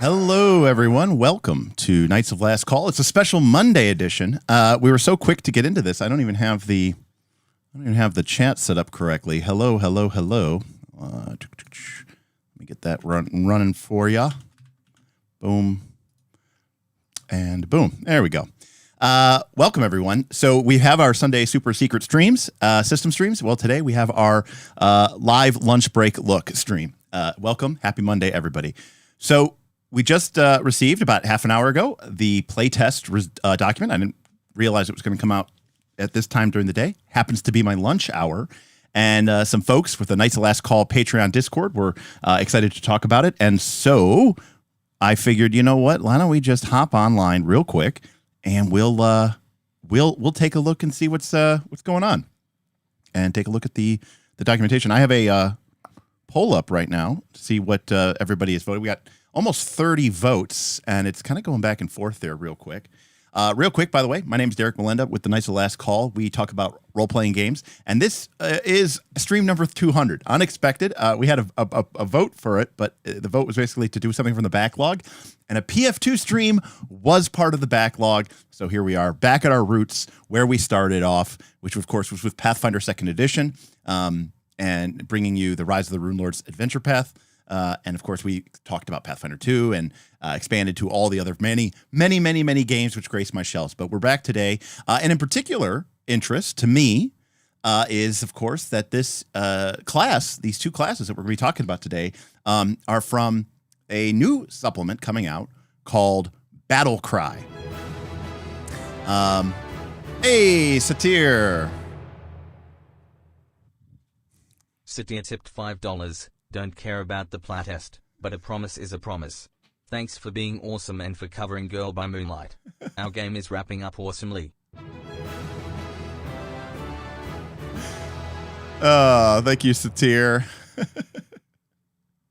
Hello, everyone. Welcome to Knights of Last Call. It's a special Monday edition. We were so quick to get into this. I don't even have the chat set up correctly. Hello. Let me get that running for ya. Boom. And boom. There we go. Welcome, everyone. So we have our Sunday super secret streams, system streams. Well, today we have our live lunch break look stream. Welcome. Happy Monday, everybody. So we just received about half an hour ago the playtest document. I didn't realize it was going to come out at this time during the day. Happens to be my lunch hour. And some folks with the Knights of Last Call Patreon Discord were excited to talk about it. And so I figured, you know what? Why don't we just hop online real quick and we'll take a look and see what's going on, and take a look at the documentation. I have a poll up right now to see what everybody is voting. We got almost 30 votes, and it's kind of going back and forth there real quick. Real quick, by the way, my name is Derek Melinda with the Knights of Last Call. We talk about role-playing games, and this is stream number 200. Unexpected. We had a vote for it, but the vote was basically to do something from the backlog, and a PF2 stream was part of the backlog. So here we are, back at our roots, where we started off, which of course was with Pathfinder 2nd Edition, and bringing you the Rise of the Rune Lords adventure path. And of course, we talked about Pathfinder 2 and expanded to all the other many games which grace my shelves. But we're back today. And in particular, interest to me is, of course, that this class, these two classes that we're going to be talking about today, are from a new supplement coming out called Battlecry. Hey, Satir. Satir tipped $5. Don't care about the playtest, but a promise is a promise. Thanks for being awesome and for covering Girl by Moonlight. Our game is wrapping up awesomely. Thank you, Satir.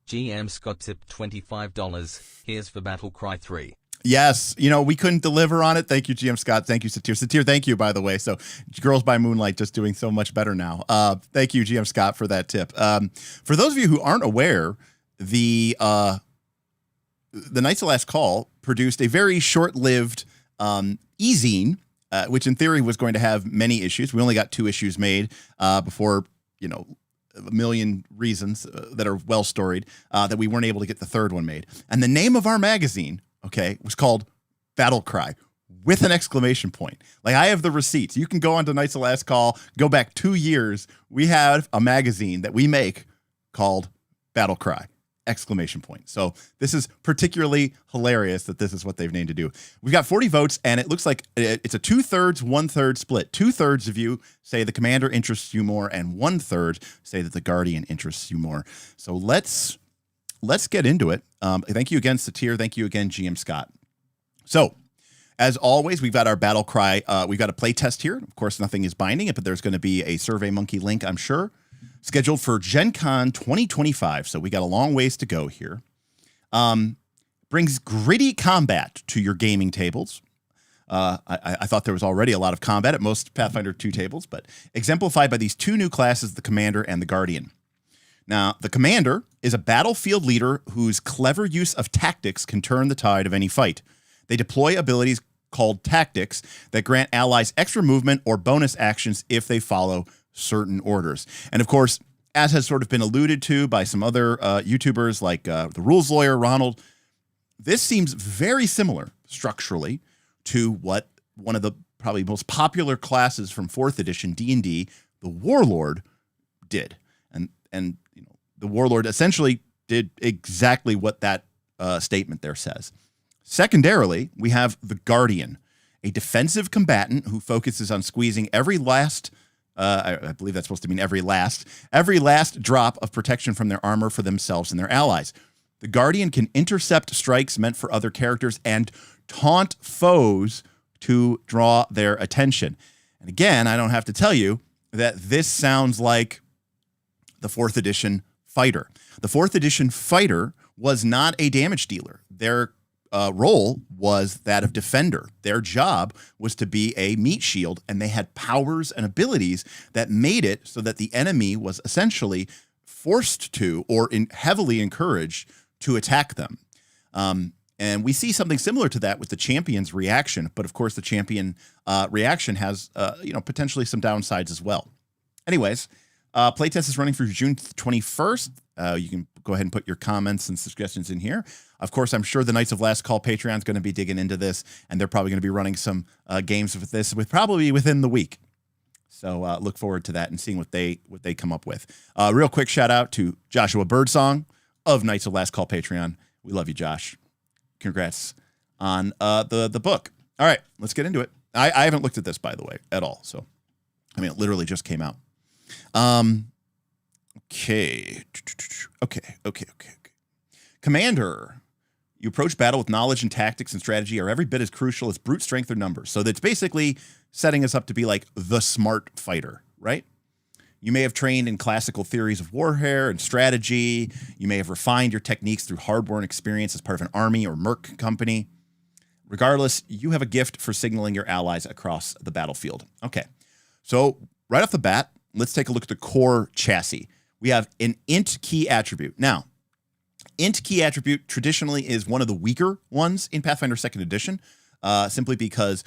GM Scott tipped $25. Here's for Battlecry 3. Yes, we couldn't deliver on it. Thank you, GM Scott. Thank you, Satir. Satir, thank you, by the way. So Girls by Moonlight just doing so much better now. Thank you, GM Scott, for that tip. For those of you who aren't aware, the Knights of Last Call produced a very short-lived e-zine, which in theory was going to have many issues. We only got 2 issues made before, a million reasons that are well-storied that we weren't able to get the 3rd one made. And the name of our magazine, was called Battlecry with an exclamation point. Like, I have the receipts. You can go on to Knights of Last Call, go back 2 years. We have a magazine that we make called Battlecry, exclamation point. So this is particularly hilarious that this is what they've named to do. We've got 40 votes, and it looks like it's a 2/3, 1/3 split. 2/3 of you say the commander interests you more, and 1/3 say that the guardian interests you more. So let's get into it. Thank you again, Satir. Thank you again, GM Scott. So, as always, we've got our Battlecry. We've got a play test here. Of course, nothing is binding it, but there's going to be a SurveyMonkey link, I'm sure, scheduled for Gen Con 2025. So we got a long ways to go here. Brings gritty combat to your gaming tables. I thought there was already a lot of combat at most Pathfinder 2 tables, but exemplified by these 2 new classes, the Commander and the Guardian. Now, the Commander is a battlefield leader whose clever use of tactics can turn the tide of any fight. They deploy abilities called tactics that grant allies extra movement or bonus actions if they follow certain orders. And of course, as has sort of been alluded to by some other YouTubers like the Rules Lawyer, Ronald, this seems very similar structurally to what one of the probably most popular classes from 4th edition D&D, the Warlord, did. And the Warlord essentially did exactly what that statement there says. Secondarily, we have the Guardian, a defensive combatant who focuses on squeezing every last, I believe that's supposed to mean every last drop of protection from their armor for themselves and their allies. The Guardian can intercept strikes meant for other characters and taunt foes to draw their attention. And again, I don't have to tell you that this sounds like the 4th edition fighter. The 4th edition fighter was not a damage dealer. Their role was that of defender. Their job was to be a meat shield, and they had powers and abilities that made it so that the enemy was essentially forced to, or heavily encouraged to attack them. And we see something similar to that with the champion's reaction. But of course, the champion reaction has, potentially some downsides as well. Anyways, playtest is running through June 21st. You can go ahead and put your comments and suggestions in here. Of course, I'm sure the Knights of Last Call Patreon is going to be digging into this, and they're probably going to be running some games with this probably within the week. So look forward to that and seeing what they come up with. Real quick shout out to Joshua Birdsong of Knights of Last Call Patreon. We love you, Josh. Congrats on the book. All right, let's get into it. I haven't looked at this, by the way, at all. So, I mean, it literally just came out. Okay. Commander, you approach battle with knowledge and tactics and strategy are every bit as crucial as brute strength or numbers. So that's basically setting us up to be like the smart fighter, right? You may have trained in classical theories of warfare and strategy. You may have refined your techniques through hard-won experience as part of an army or merc company. Regardless, you have a gift for signaling your allies across the battlefield. Okay, so right off the bat, let's take a look at the core chassis. We have an int key attribute. Now, int key attribute traditionally is one of the weaker ones in Pathfinder 2nd Edition, simply because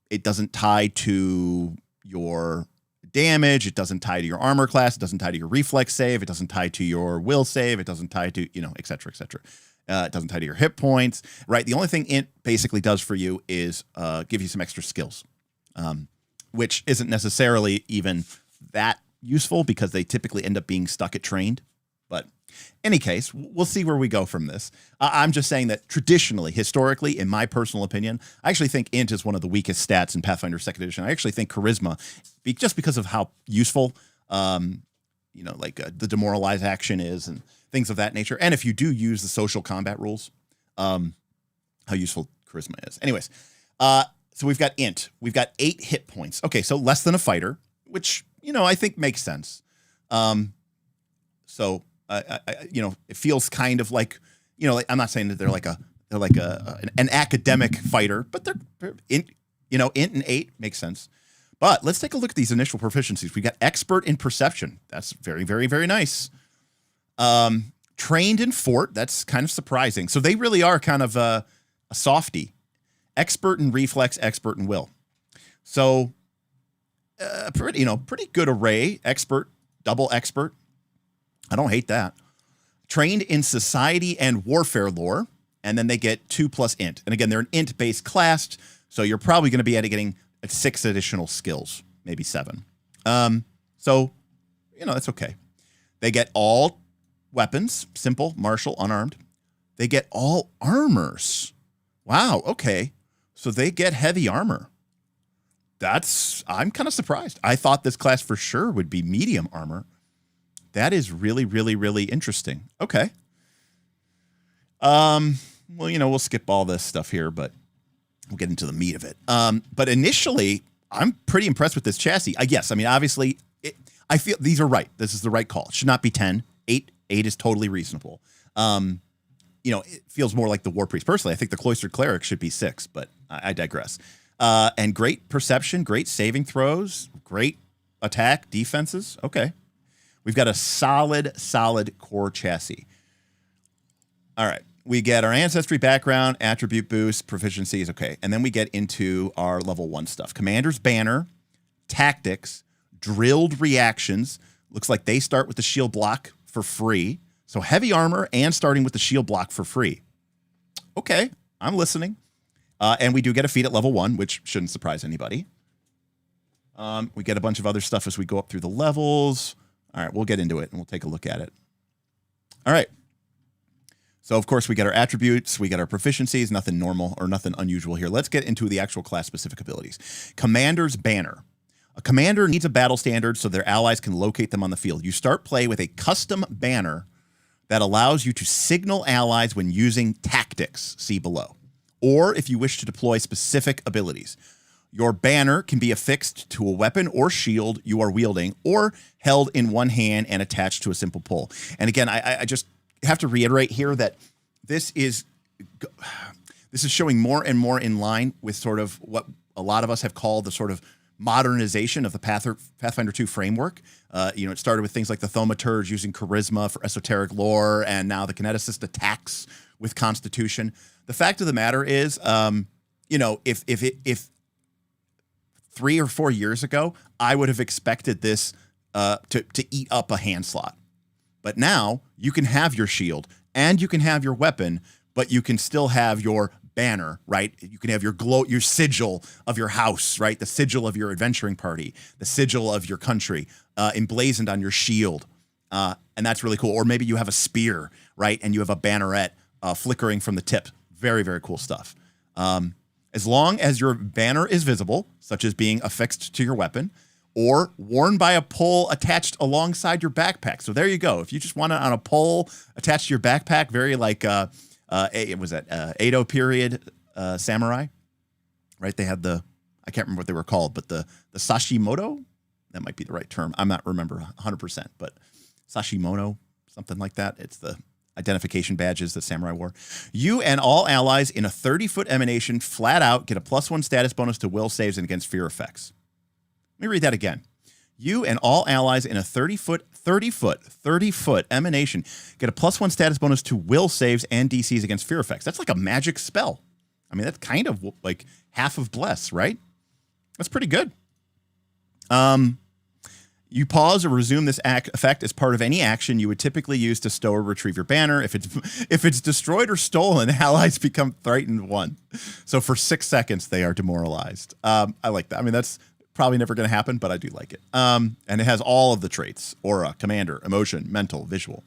it doesn't tie to your damage, it doesn't tie to your armor class, it doesn't tie to your reflex save, it doesn't tie to your will save, it doesn't tie to, et cetera, et cetera. It doesn't tie to your hit points, right? The only thing int basically does for you is give you some extra skills, which isn't necessarily even that useful because they typically end up being stuck at trained. But any case, we'll see where we go from this. I'm just saying that traditionally, historically, in my personal opinion, I actually think int is one of the weakest stats in Pathfinder 2nd Edition. I actually think charisma, just because of how useful, the demoralize action is and things of that nature. And if you do use the social combat rules, how useful charisma is. Anyways, so we've got int. We've got 8 hit points. Okay, so less than a fighter, which, I think makes sense. It feels kind of like, I'm not saying that they're like an academic fighter, but they're int and 8 makes sense. But let's take a look at these initial proficiencies. We got expert in perception. That's very, very, very nice. Trained in fort. That's kind of surprising. So they really are kind of a softie. Expert in reflex, expert in will. So pretty good array. Expert, double expert. I don't hate that. Trained in society and warfare lore, and then they get 2+ int. And again, they're an int-based class, so you're probably going to be getting 6 additional skills, maybe 7. So that's okay. They get all weapons, simple, martial, unarmed. They get all armors. Wow, okay. So they get heavy armor. I'm kind of surprised. I thought this class for sure would be medium armor. That is really, really, really interesting. Okay. We'll skip all this stuff here, but we'll get into the meat of it. But initially, I'm pretty impressed with this chassis. Obviously, I feel these are right. This is the right call. It should not be 10. 8 is totally reasonable. It feels more like the War Priest. Personally, I think the Cloistered Cleric should be 6, but I digress. And great perception, great saving throws, great attack, defenses. Okay. We've got a solid core chassis. All right. We get our ancestry background, attribute boost, proficiencies. Okay. And then we get into our level 1 stuff. Commander's banner, tactics, drilled reactions. Looks like they start with the shield block for free. So heavy armor and starting with the shield block for free. Okay. I'm listening. And we do get a feat at level 1, which shouldn't surprise anybody. We get a bunch of other stuff as we go up through the levels. All right, we'll get into it and we'll take a look at it. All right. So, of course, we get our attributes, we get our proficiencies, nothing normal or nothing unusual here. Let's get into the actual class-specific abilities. Commander's Banner. A commander needs a battle standard so their allies can locate them on the field. You start play with a custom banner that allows you to signal allies when using tactics, see below, or if you wish to deploy specific abilities. Your banner can be affixed to a weapon or shield you are wielding or held in one hand and attached to a simple pull. And again, I just have to reiterate here that this is showing more and more in line with sort of what a lot of us have called the sort of modernization of the Pathfinder 2 framework. It started with things like the Thaumaturge using charisma for esoteric lore, and now the kineticist attacks with constitution. The fact of the matter is, if 3 or 4 years ago, I would have expected this to eat up a hand slot. But now you can have your shield and you can have your weapon, but you can still have your banner, right? You can have your sigil of your house, right? The sigil of your adventuring party, the sigil of your country, emblazoned on your shield. And that's really cool. Or maybe you have a spear, right? And you have a banneret flickering from the tip. Very, very cool stuff. As long as your banner is visible, such as being affixed to your weapon, or worn by a pole attached alongside your backpack. So there you go. If you just want it on a pole attached to your backpack, very like Edo period samurai, right? They had I can't remember what they were called, but the sashimoto, that might be the right term. I'm not remember 100%, but sashimono, something like that. It's the identification badges that samurai wore. You and all allies in a 30-foot emanation flat out get a +1 status bonus to will saves and against fear effects. Let me read that again. You and all allies in a 30-foot emanation get a +1 status bonus to will saves and DCs against fear effects. That's like a magic spell. I mean, that's kind of like half of bless, right? That's pretty good. You pause or resume this effect as part of any action you would typically use to stow or retrieve your banner. If it's destroyed or stolen, allies become frightened 1. So for 6 seconds, they are demoralized. I like that. I mean, that's probably never going to happen, but I do like it. And it has all of the traits: aura, commander, emotion, mental, visual.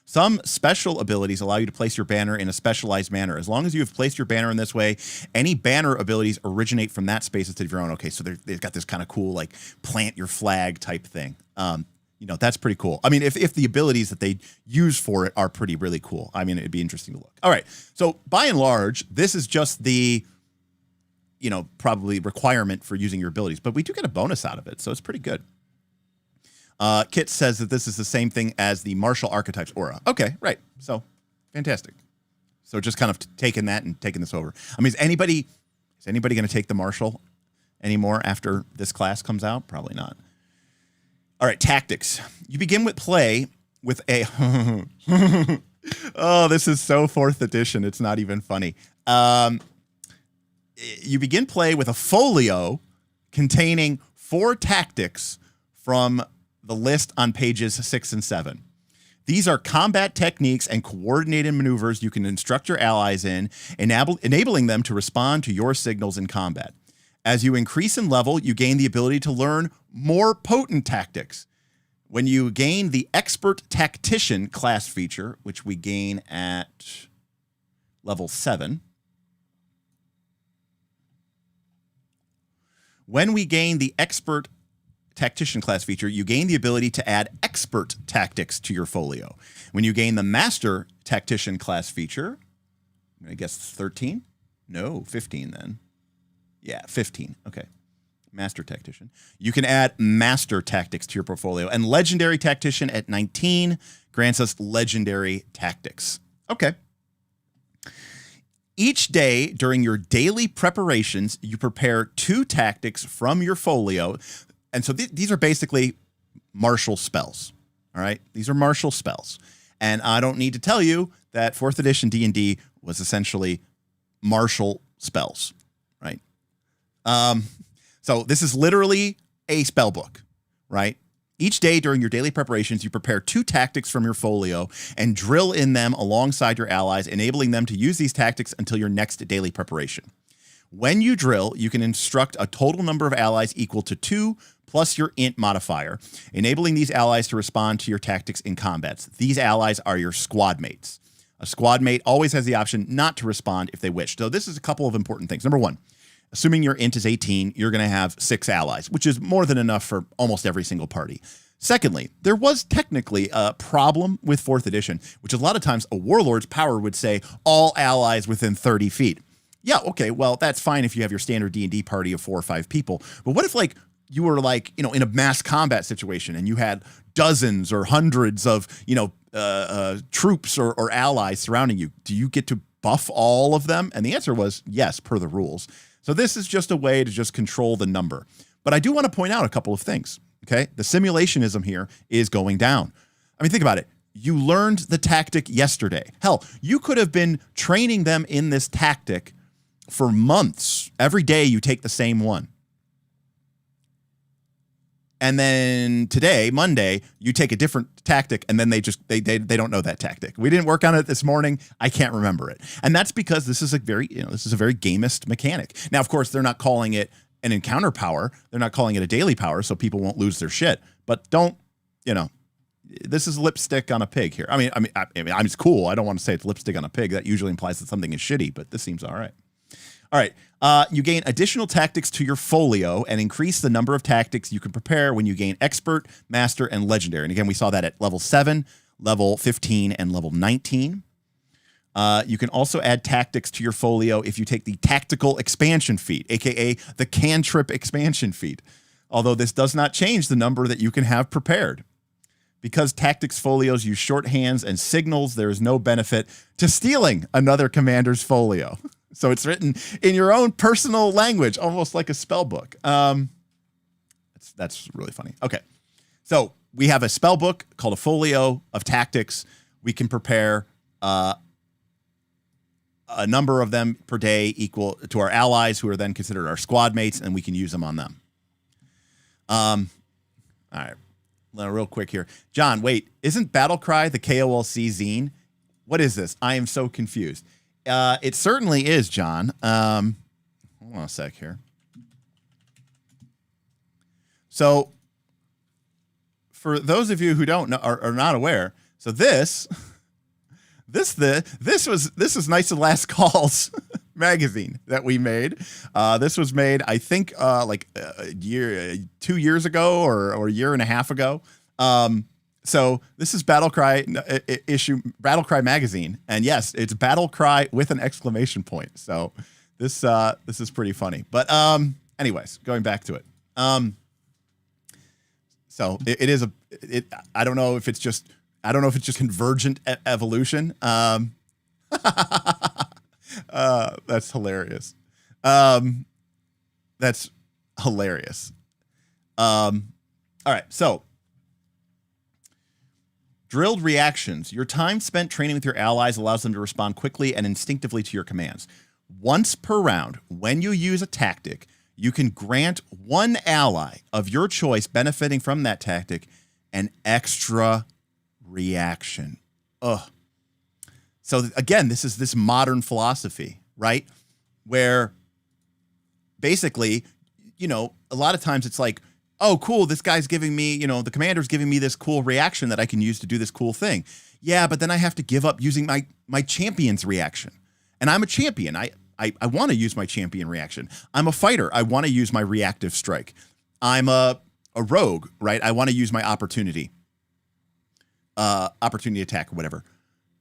Some special abilities allow you to place your banner in a specialized manner. As long as you have placed your banner in this way, any banner abilities originate from that space instead of your own. Okay, so they've got this kind of cool, like, plant your flag type thing. That's pretty cool. I mean, if the abilities that they use for it are really cool, I mean, it'd be interesting to look. All right, so by and large, this is just the, probably requirement for using your abilities, but we do get a bonus out of it, so it's pretty good. Kit says that this is the same thing as the martial archetypes aura. Okay, right. So, fantastic. So just kind of taking that and taking this over. I mean, is anybody going to take the martial anymore after this class comes out? Probably not. All right, tactics. You begin with play with a... Oh, this is so 4th edition. It's not even funny. You begin play with a folio containing 4 tactics from the list on pages 6 and 7. These are combat techniques and coordinated maneuvers you can instruct your allies in, enabling them to respond to your signals in combat. As you increase in level, you gain the ability to learn more potent tactics. When you gain the Expert Tactician class feature, which we gain at level 7, when we gain the Expert Tactician class feature, you gain the ability to add expert tactics to your folio. When you gain the Master Tactician class feature, I guess 13? No, 15 then. Yeah, 15. Okay. Master Tactician. You can add Master Tactics to your portfolio. And Legendary Tactician at 19 grants us Legendary Tactics. Okay. Each day during your daily preparations, you prepare 2 tactics from your folio. And so these are basically martial spells, all right? These are martial spells. And I don't need to tell you that 4th edition D&D was essentially martial spells, right? So this is literally a spell book, right? Each day during your daily preparations, you prepare 2 tactics from your folio and drill in them alongside your allies, enabling them to use these tactics until your next daily preparation. When you drill, you can instruct a total number of allies equal to 2 plus your int modifier, enabling these allies to respond to your tactics in combats. These allies are your squad mates. A squad mate always has the option not to respond if they wish. So this is a couple of important things. Number 1, assuming your int is 18, you're going to have 6 allies, which is more than enough for almost every single party. Secondly, there was technically a problem with 4th edition, which a lot of times a warlord's power would say all allies within 30 feet. Yeah, okay, well, that's fine if you have your standard D&D party of 4 or 5 people. But what if, like, you were, like, in a mass combat situation and you had dozens or hundreds of, troops or allies surrounding you? Do you get to buff all of them? And the answer was yes, per the rules. So this is just a way to just control the number. But I do want to point out a couple of things. Okay, the simulationism here is going down. I mean, think about it. You learned the tactic yesterday. Hell, you could have been training them in this tactic for months. Every day you take the same one. And then today, Monday, you take a different tactic, and then they don't know that tactic. We didn't work on it this morning. I can't remember it. And that's because this is a very gamist mechanic. Now, of course, they're not calling it an encounter power. They're not calling it a daily power, so people won't lose their shit. But don't, this is lipstick on a pig here. I mean, it's cool. I don't want to say it's lipstick on a pig. That usually implies that something is shitty, but this seems all right. All right. You gain additional tactics to your folio and increase the number of tactics you can prepare when you gain expert, master, and legendary. And again, we saw that at level 7, level 15, and level 19. You can also add tactics to your folio if you take the tactical expansion feat, aka the cantrip expansion feat. Although this does not change the number that you can have prepared. Because tactics folios use shorthands and signals, there is no benefit to stealing another commander's folio. So it's written in your own personal language, almost like a spell book. That's really funny. Okay, so we have a spell book called a folio of tactics. We can prepare a number of them per day equal to our allies, who are then considered our squad mates, and we can use them on them. All right, real quick here. John, wait, isn't Battlecry the KOLC zine? What is this? I am so confused. It certainly is, John. Hold on a sec here. So, for those of you who don't know, are not aware, so this is Knights of Last Calls magazine that we made. This was made, I think, 2 years ago or a year and a half ago. So this is Battlecry issue, Battlecry magazine, and yes, it's Battlecry with an exclamation point. So this is pretty funny. But anyways, going back to it. So it is I don't know if it's just convergent evolution. That's hilarious. That's hilarious. All right, so. Drilled reactions. Your time spent training with your allies allows them to respond quickly and instinctively to your commands. Once per round, when you use a tactic, you can grant one ally of your choice benefiting from that tactic an extra reaction. Ugh. So again, this is this modern philosophy, right? Where basically, a lot of times it's like, oh, cool, this guy's giving me, the commander's giving me this cool reaction that I can use to do this cool thing. Yeah, but then I have to give up using my champion's reaction. And I'm a champion. I want to use my champion reaction. I'm a fighter. I want to use my reactive strike. I'm a rogue, right? I want to use my opportunity attack or whatever.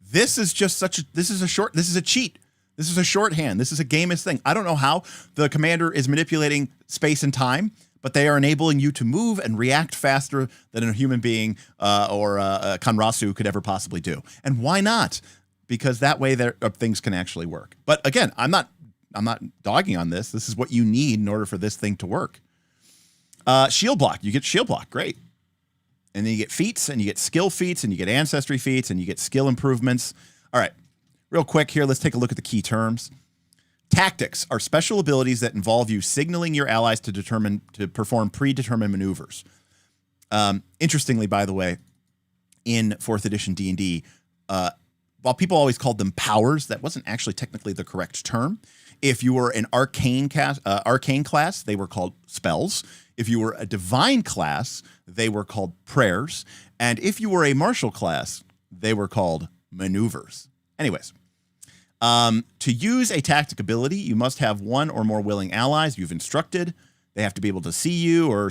This is just this is a cheat. This is a shorthand. This is a gamist thing. I don't know how the commander is manipulating space and time, but they are enabling you to move and react faster than a human being or Kanrasu could ever possibly do. And why not? Because that way things can actually work. But again, I'm not dogging on this. This is what you need in order for this thing to work. Shield block. You get shield block. Great. And then you get feats, and you get skill feats, and you get ancestry feats, and you get skill improvements. All right. Real quick here, let's take a look at the key terms. Tactics are special abilities that involve you signaling your allies to perform predetermined maneuvers. Interestingly, by the way, in 4th edition D&D, while people always called them powers, that wasn't actually technically the correct term. If you were an arcane class, they were called spells. If you were a divine class, they were called prayers. And if you were a martial class, they were called maneuvers. Anyways. To use a tactic ability, you must have one or more willing allies you've instructed. They have to be able to see you or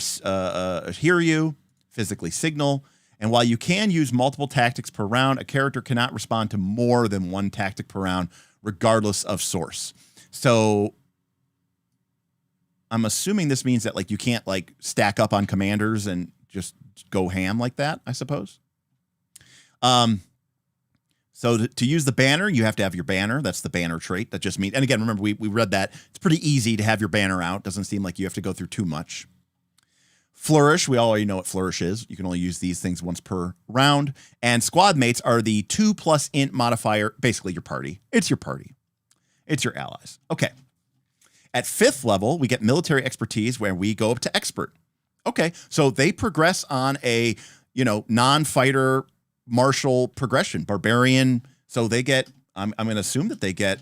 hear you, physically signal. And while you can use multiple tactics per round, a character cannot respond to more than one tactic per round, regardless of source. So I'm assuming this means that you can't stack up on commanders and just go ham like that, I suppose. So to use the banner, you have to have your banner. That's the banner trait. That just means, and again, remember, we read that. It's pretty easy to have your banner out. Doesn't seem like you have to go through too much. Flourish, we already know what Flourish is. You can only use these things once per round. And squad mates are the 2+ int modifier, basically your party. It's your party. It's your allies. Okay. At 5th level, we get military expertise where we go up to expert. Okay, so they progress on a, non-fighter martial progression, barbarian. So they get, I'm going to assume that they get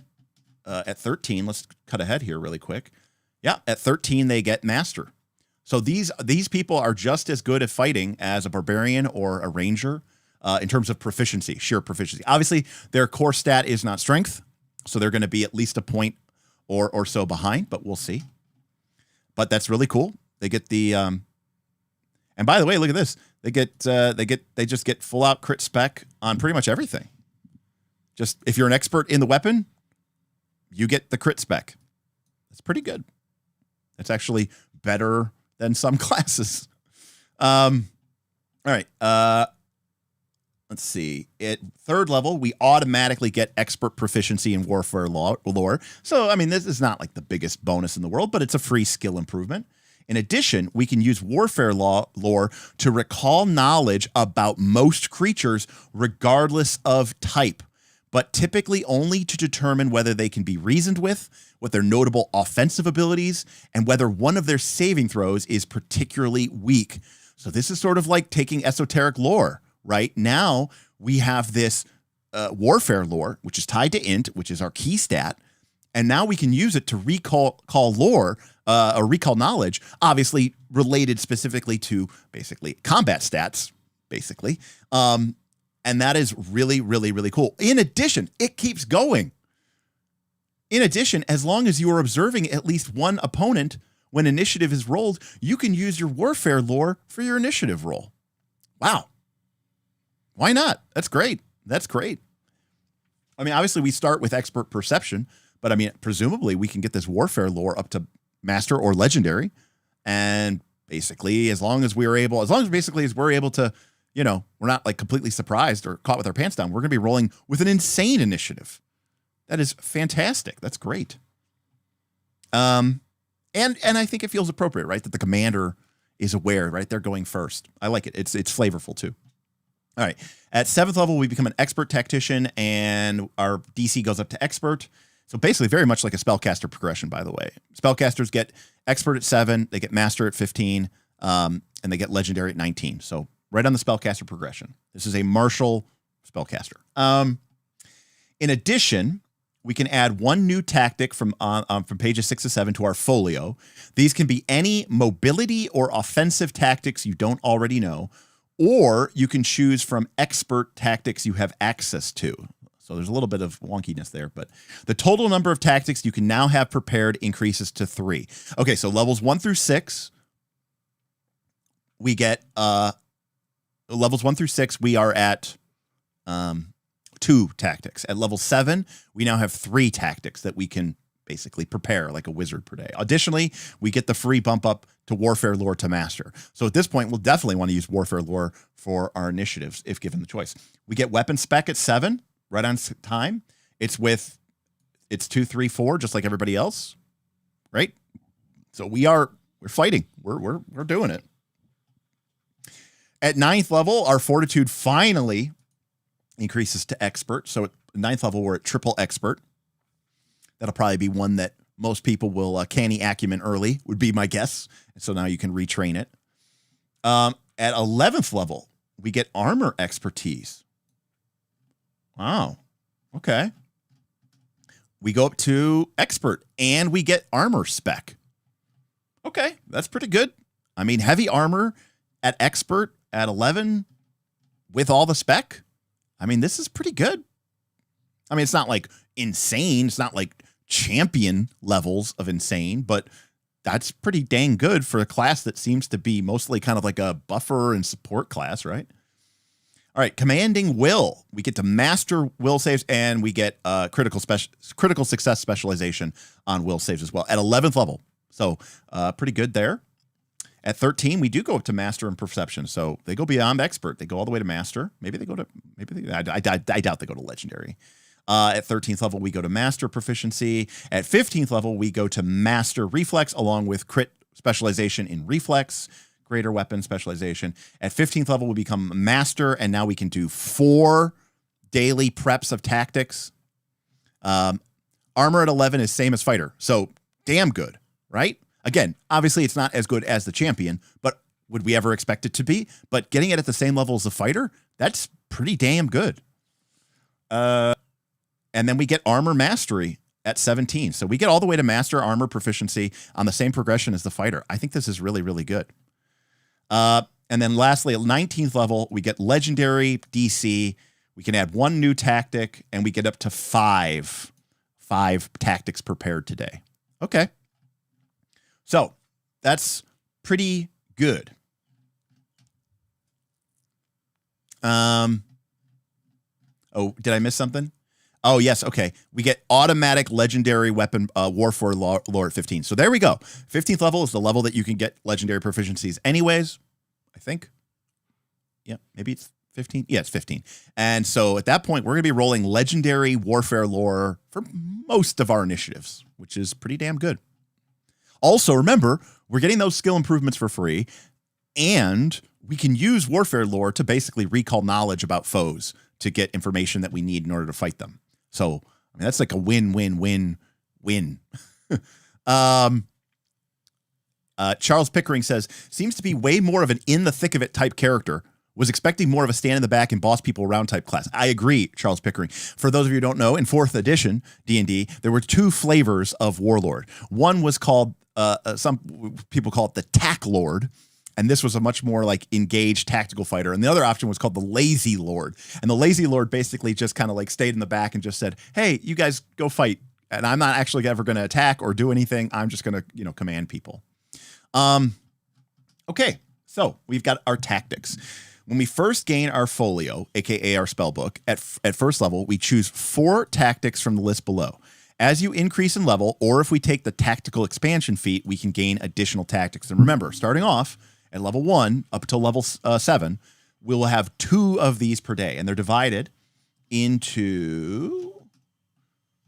at 13. Let's cut ahead here really quick. Yeah, at 13 they get master. So these people are just as good at fighting as a barbarian or a ranger in terms of proficiency, sheer proficiency. Obviously, their core stat is not strength, so they're going to be at least a point or so behind, but we'll see. But that's really cool. They get the and by the way, look at this. They just get full out crit spec on pretty much everything. Just if you're an expert in the weapon, you get the crit spec. That's pretty good. It's actually better than some classes. All right. Let's see. At 3rd level, we automatically get expert proficiency in warfare lore. So, I mean, this is not like the biggest bonus in the world, but it's a free skill improvement. In addition, we can use warfare lore to recall knowledge about most creatures regardless of type, but typically only to determine whether they can be reasoned with, what their notable offensive abilities, and whether one of their saving throws is particularly weak. So this is sort of like taking esoteric lore, right? Now we have this warfare lore, which is tied to int, which is our key stat, and now we can use it to recall lore or recall knowledge, obviously related specifically to basically combat stats, basically. And that is really, really, really cool. In addition, it keeps going. In addition, as long as you are observing at least one opponent when initiative is rolled, you can use your warfare lore for your initiative roll. Wow. Why not? That's great. That's great. I mean, obviously we start with expert perception, but I mean, presumably we can get this warfare lore up to master or legendary. And basically, as long as we're able to, we're not like completely surprised or caught with our pants down, we're going to be rolling with an insane initiative. That is fantastic. That's great. And I think it feels appropriate, right? That the commander is aware, right? They're going first. I like it. It's flavorful too. All right. At 7th level, we become an expert tactician and our DC goes up to expert. So basically very much like a spellcaster progression, by the way. Spellcasters get expert at 7, they get master at 15, and they get legendary at 19. So right on the spellcaster progression. This is a martial spellcaster. In addition, we can add one new tactic from pages 6 to 7 to our folio. These can be any mobility or offensive tactics you don't already know, or you can choose from expert tactics you have access to. So there's a little bit of wonkiness there, but the total number of tactics you can now have prepared increases to 3. Okay, so levels 1 through 6, we get levels 1 through 6, we are at 2 tactics. At level 7, we now have 3 tactics that we can basically prepare like a wizard per day. Additionally, we get the free bump up to warfare lore to master. So at this point, we'll definitely want to use warfare lore for our initiatives if given the choice. We get weapon spec at 7, right on time. It's 2, 3, 4, just like everybody else, right? So we're fighting. We're doing it. At 9th level, our fortitude finally increases to expert. So at 9th level, we're at triple expert. That'll probably be one that most people will canny acumen early, would be my guess. So now you can retrain it. At 11th level, we get armor expertise. Wow. Okay. We go up to expert and we get armor spec. Okay. That's pretty good. I mean, heavy armor at expert at 11 with all the spec. I mean, this is pretty good. I mean, it's not like insane. It's not like champion levels of insane, but that's pretty dang good for a class that seems to be mostly kind of like a buffer and support class, right? All right, commanding will. We get to master will saves, and we get critical success specialization on will saves as well at 11th level. So pretty good there. At 13, we do go up to master and perception. So they go beyond expert. They go all the way to master. I doubt they go to legendary. At 13th level, we go to master proficiency. At 15th level, we go to master reflex along with crit specialization in reflex. greater weapon specialization. At 15th level, we become master, and now we can do 4 daily preps of tactics. Armor at 11 is same as fighter, so damn good, right? Again, obviously it's not as good as the champion, but would we ever expect it to be? But getting it at the same level as the fighter, that's pretty damn good. And then we get armor mastery at 17. So we get all the way to master armor proficiency on the same progression as the fighter. I think this is really, really good. And then lastly, at 19th level, we get legendary DC. We can add 1 new tactic, and we get up to 5 tactics prepared today. Okay. So that's pretty good. Oh, did I miss something? Oh, yes. Okay. We get automatic legendary weapon warfare lore at 15. So there we go. 15th level is the level that you can get legendary proficiencies anyways, I think. Yeah, maybe it's 15. Yeah, it's 15. And so at that point, we're going to be rolling legendary warfare lore for most of our initiatives, which is pretty damn good. Also, remember, we're getting those skill improvements for free, and we can use warfare lore to basically recall knowledge about foes to get information that we need in order to fight them. So, I mean, that's like a win-win-win-win. Charles Pickering says, seems to be way more of an in the thick of it type character. Was expecting more of a stand in the back and boss people around type class. I agree, Charles Pickering. For those of you who don't know, in 4th edition D&D, there were 2 flavors of Warlord. One was called, some people call it the Tack Lord, and this was a much more like engaged tactical fighter. And the other option was called the Lazy Lord. And the Lazy Lord basically just kind of like stayed in the back and just said, hey, you guys go fight. And I'm not actually ever going to attack or do anything. I'm just going to, command people. Okay, so we've got our tactics. When we first gain our folio, aka our spell book, at first level, we choose 4 tactics from the list below. As you increase in level, or if we take the tactical expansion feat, we can gain additional tactics. And remember, starting off at level 1 up to level 7, we'll have 2 of these per day, and they're divided into,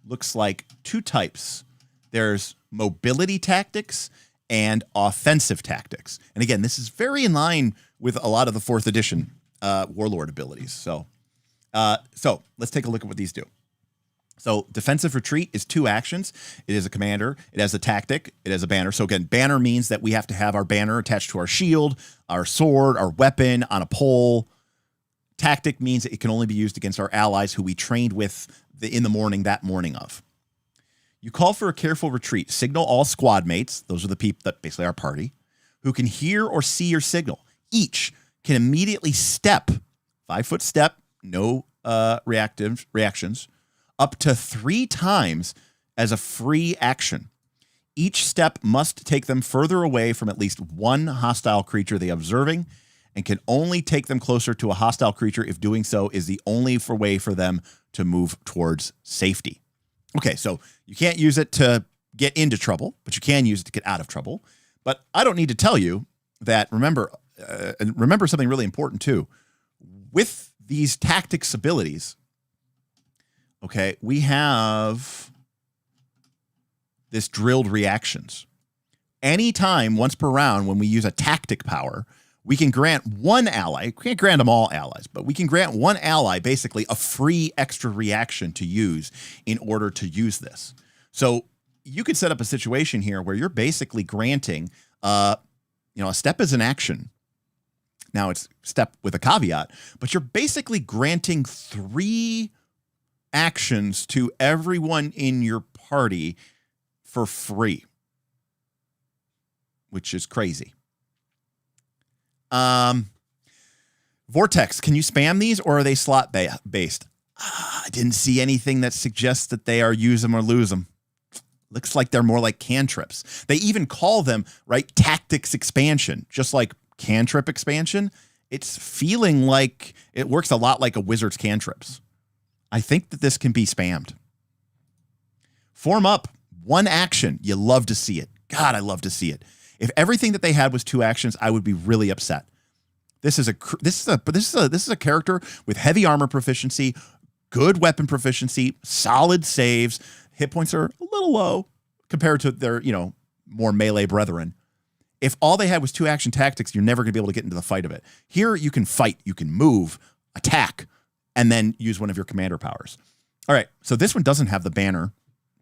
looks like 2 types. There's mobility tactics and offensive tactics. And again, this is very in line with a lot of the 4th edition warlord abilities. So let's take a look at what these do. So defensive retreat is 2 actions. It is a commander. It has a tactic. It has a banner. So again, banner means that we have to have our banner attached to our shield, our sword, our weapon on a pole. Tactic means that it can only be used against our allies who we trained with in the morning that morning of. You call for a careful retreat. Signal all squad mates. Those are the people that basically our party, who can hear or see your signal. Each can immediately step, 5-foot step, no reactions, up to 3 times as a free action. Each step must take them further away from at least one hostile creature they are observing, and can only take them closer to a hostile creature if doing so is the only way for them to move towards safety. Okay, so you can't use it to get into trouble, but you can use it to get out of trouble. But I don't need to tell you that, remember something really important too. With these tactics abilities, okay, we have this drilled reactions. Anytime, once per round, when we use a tactic power, we can grant one ally, we can't grant them all allies, but we can grant one ally basically a free extra reaction to use in order to use this. So you could set up a situation here where you're basically granting, a step is an action. Now it's step with a caveat, but you're basically granting 3 actions to everyone in your party for free, which is crazy. Vortex, can you spam these, or are they slot based? I didn't see anything that suggests that they are use them or lose them. Looks like they're more like cantrips. They even call them, right, tactics expansion, just like cantrip expansion. It's feeling like it works a lot like a wizard's cantrips. I think that this can be spammed. Form up, 1 action. You love to see it. God, I love to see it. If everything that they had was 2 actions, I would be really upset. This is a character with heavy armor proficiency, good weapon proficiency, solid saves. Hit points are a little low compared to their, more melee brethren. If all they had was 2 action tactics, you're never going to be able to get into the fight of it. Here, you can fight, you can move, attack, and then use one of your commander powers. All right, so this one doesn't have the banner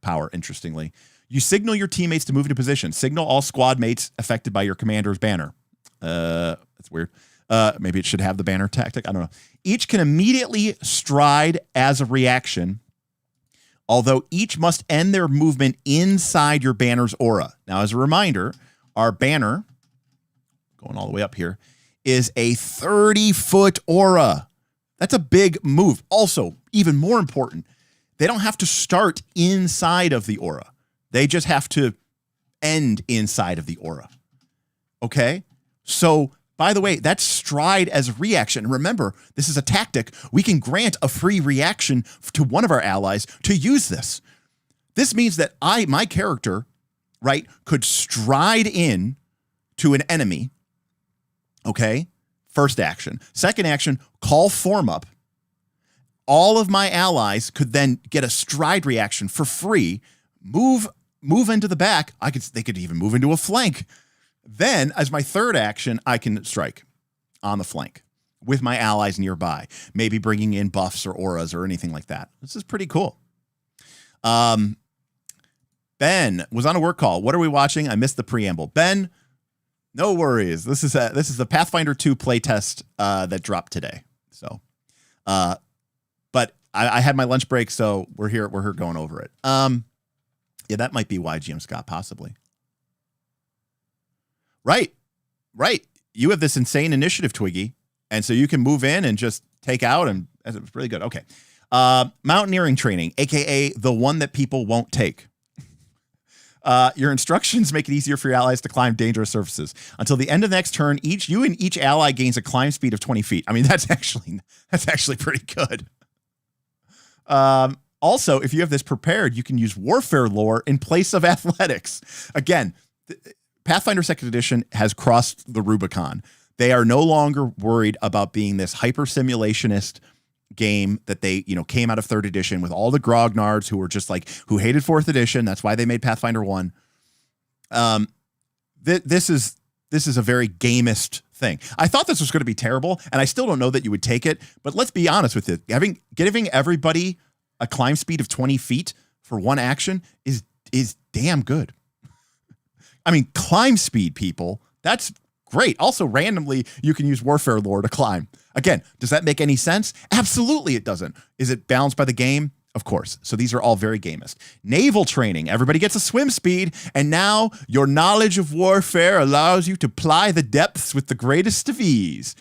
power, interestingly. You signal your teammates to move into position. Signal all squad mates affected by your commander's banner. That's weird. Maybe it should have the banner tactic. I don't know. Each can immediately stride as a reaction, although each must end their movement inside your banner's aura. Now, as a reminder, our banner, going all the way up here, is a 30-foot aura. That's a big move. Also, even more important, they don't have to start inside of the aura. They just have to end inside of the aura. Okay? So, by the way, that's stride as a reaction. Remember, this is a tactic. We can grant a free reaction to one of our allies to use this. This means that my character, right, could stride in to an enemy. Okay? First action. Second action, call form up. All of my allies could then get a stride reaction for free, move into the back. They could even move into a flank. Then, as my third action, I can strike on the flank with my allies nearby, maybe bringing in buffs or auras or anything like that. This is pretty cool. Ben was on a work call. What are we watching? I missed the preamble. Ben, no worries. This is the Pathfinder 2 playtest that dropped today. So, but I had my lunch break, so we're here going over it. Yeah, that might be why GM Scott possibly. Right. You have this insane initiative, Twiggy, and so you can move in and just take out, and it's really good. Okay. Mountaineering training, aka the one that people won't take. Your instructions make it easier for your allies to climb dangerous surfaces. Until the end of the next turn, each ally gains a climb speed of 20 feet. I mean, that's actually pretty good. Also, if you have this prepared, you can use warfare lore in place of athletics. Again, Pathfinder 2nd Edition has crossed the Rubicon. They are no longer worried about being this hyper simulationist game that they, came out of 3rd edition with all the grognards who were just who hated 4th edition. That's why they made Pathfinder 1. This is a very gamist thing. I thought this was going to be terrible, and I still don't know that you would take it, but let's be honest with it. Giving everybody a climb speed of 20 feet for one action is damn good. I mean, climb speed, people. That's great. Also, randomly, you can use warfare lore to climb. Again, does that make any sense? Absolutely it doesn't. Is it balanced by the game? Of course. So these are all very gamist. Naval training. Everybody gets a swim speed, and now your knowledge of warfare allows you to ply the depths with the greatest of ease.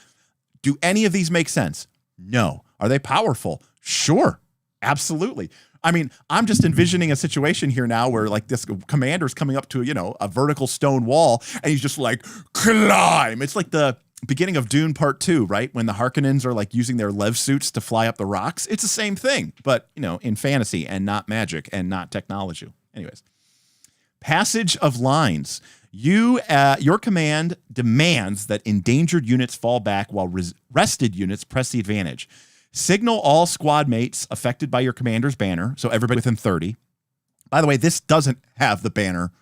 Do any of these make sense? No. Are they powerful? Sure. Absolutely. I mean, I'm just envisioning a situation here now where this commander's coming up to, a vertical stone wall, and he's just climb. It's like the beginning of Dune Part 2, right? When the Harkonnens are using their lev suits to fly up the rocks. It's the same thing, but, in fantasy and not magic and not technology. Anyways, passage of lines. Your command demands that endangered units fall back while rested units press the advantage. Signal all squad mates affected by your commander's banner, so everybody within 30. By the way, this doesn't have the banner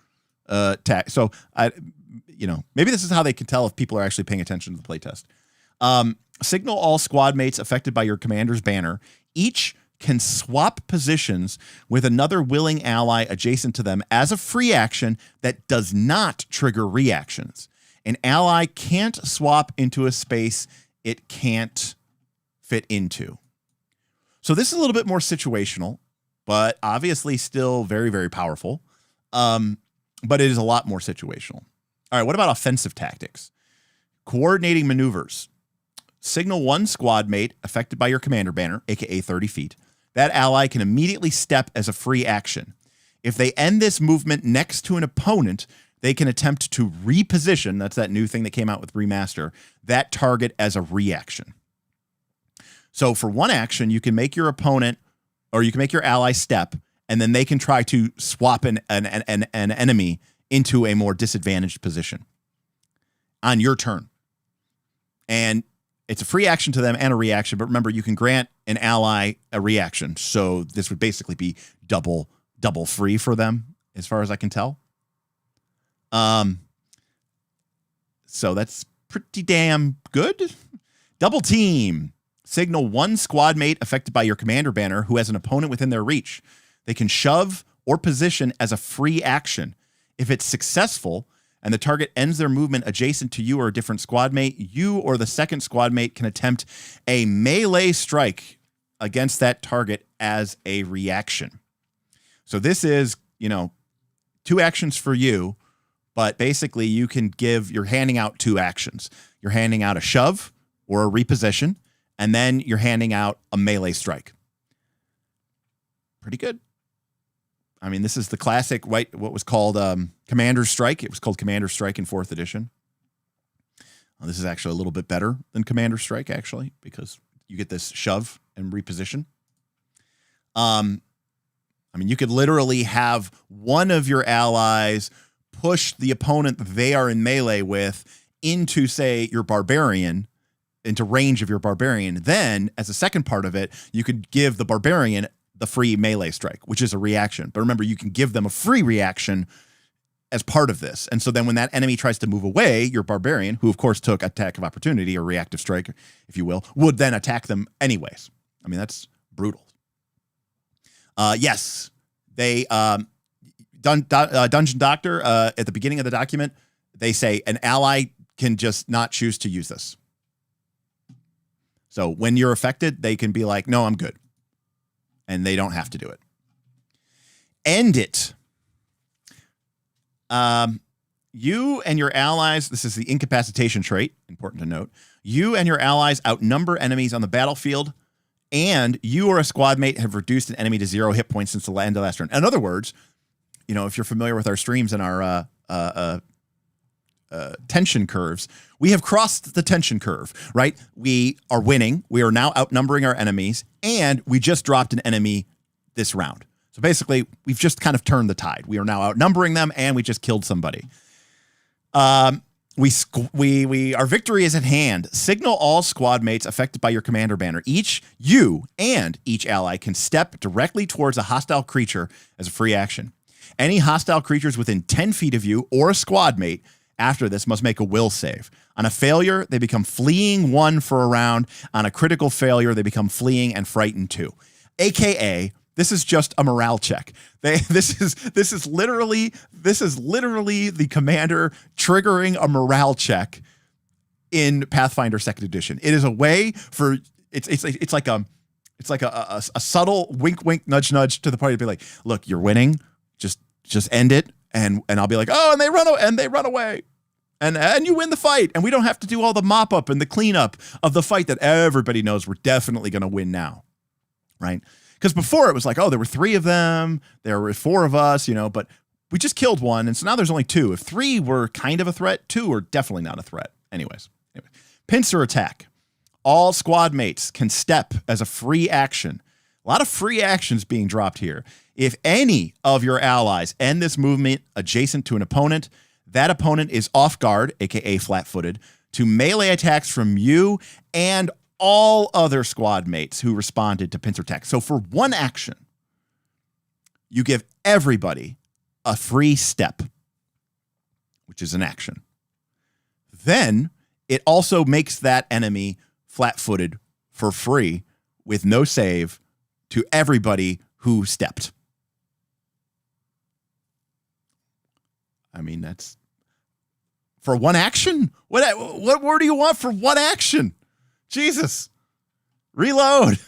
tag, so maybe this is how they can tell if people are actually paying attention to the playtest. Signal all squad mates affected by your commander's banner. Each can swap positions with another willing ally adjacent to them as a free action that does not trigger reactions. An ally can't swap into a space it can't fit into. So this is a little bit more situational, but obviously still very, very powerful. But it is a lot more situational. All right, what about offensive tactics? Coordinating maneuvers. Signal one squad mate affected by your commander banner, aka 30 feet. That ally can immediately step as a free action. If they end this movement next to an opponent, they can attempt to reposition, that's that new thing that came out with Remaster, that target as a reaction. So for one action, you can make your opponent, or you can make your ally step, and then they can try to swap an enemy into a more disadvantaged position on your turn. And it's a free action to them and a reaction, but remember, you can grant an ally a reaction. So this would basically be double free for them, as far as I can tell. So that's pretty damn good. Double team. Signal one squad mate affected by your commander banner who has an opponent within their reach. They can shove or position as a free action. If it's successful and the target ends their movement adjacent to you or a different squad mate, you or the second squad mate can attempt a melee strike against that target as a reaction. So this is, 2 actions for you, but basically you're handing out 2 actions. You're handing out a shove or a reposition, and then you're handing out a melee strike. Pretty good. I mean, this is the classic, what was called Commander's Strike. It was called Commander's Strike in 4th edition. Well, this is actually a little bit better than Commander's Strike, actually, because you get this shove and reposition. You could literally have one of your allies push the opponent they are in melee with into, say, your barbarian, into range of your barbarian. Then, as a second part of it, you could give the barbarian the free melee strike, which is a reaction. But remember, you can give them a free reaction as part of this. And so then when that enemy tries to move away, your barbarian, who of course took attack of opportunity or reactive strike, if you will, would then attack them anyways. I mean, that's brutal. Yes, they Dungeon Doctor at the beginning of the document, they say an ally can just not choose to use this. So when you're affected, they can be like, no, I'm good. And they don't have to do it. End it. You and your allies, this is the incapacitation trait, important to note. You and your allies outnumber enemies on the battlefield, and you or a squad mate have reduced an enemy to 0 hit points since the end of last turn. In other words, if you're familiar with our streams and our tension curves, we have crossed the tension curve, right? We are winning. We are now outnumbering our enemies, and we just dropped an enemy this round. So basically, we've just kind of turned the tide. We are now outnumbering them, and we just killed somebody. Our victory is at hand. Signal all squad mates affected by your commander banner. You and each ally can step directly towards a hostile creature as a free action. Any hostile creatures within 10 feet of you or a squad mate after this must make a will save. On a failure, they become fleeing 1 for a round. On a critical failure, they become fleeing and frightened 2. AKA, this is just a morale check. This is literally the commander triggering a morale check in Pathfinder 2nd edition. It is a way for it's like a subtle wink wink nudge nudge to the party to be like, look, you're winning. Just end it. And I'll be like, oh, and they run away. And you win the fight. And we don't have to do all the mop up and the cleanup of the fight that everybody knows we're definitely going to win now. Right? Because before it was like, oh, there were 3 of them. There were 4 of us, but we just killed 1. And so now there's only 2. If 3 were kind of a threat, 2 are definitely not a threat. Anyway. Pincer attack. All squad mates can step as a free action. A lot of free actions being dropped here. If any of your allies end this movement adjacent to an opponent, that opponent is off guard, aka flat-footed, to melee attacks from you and all other squad mates who responded to pincer attack. So for 1 action, you give everybody a free step, which is an action. Then it also makes that enemy flat-footed for free with no save to everybody who stepped. I mean, that's for 1 action. What word do you want for 1 action? Jesus. Reload.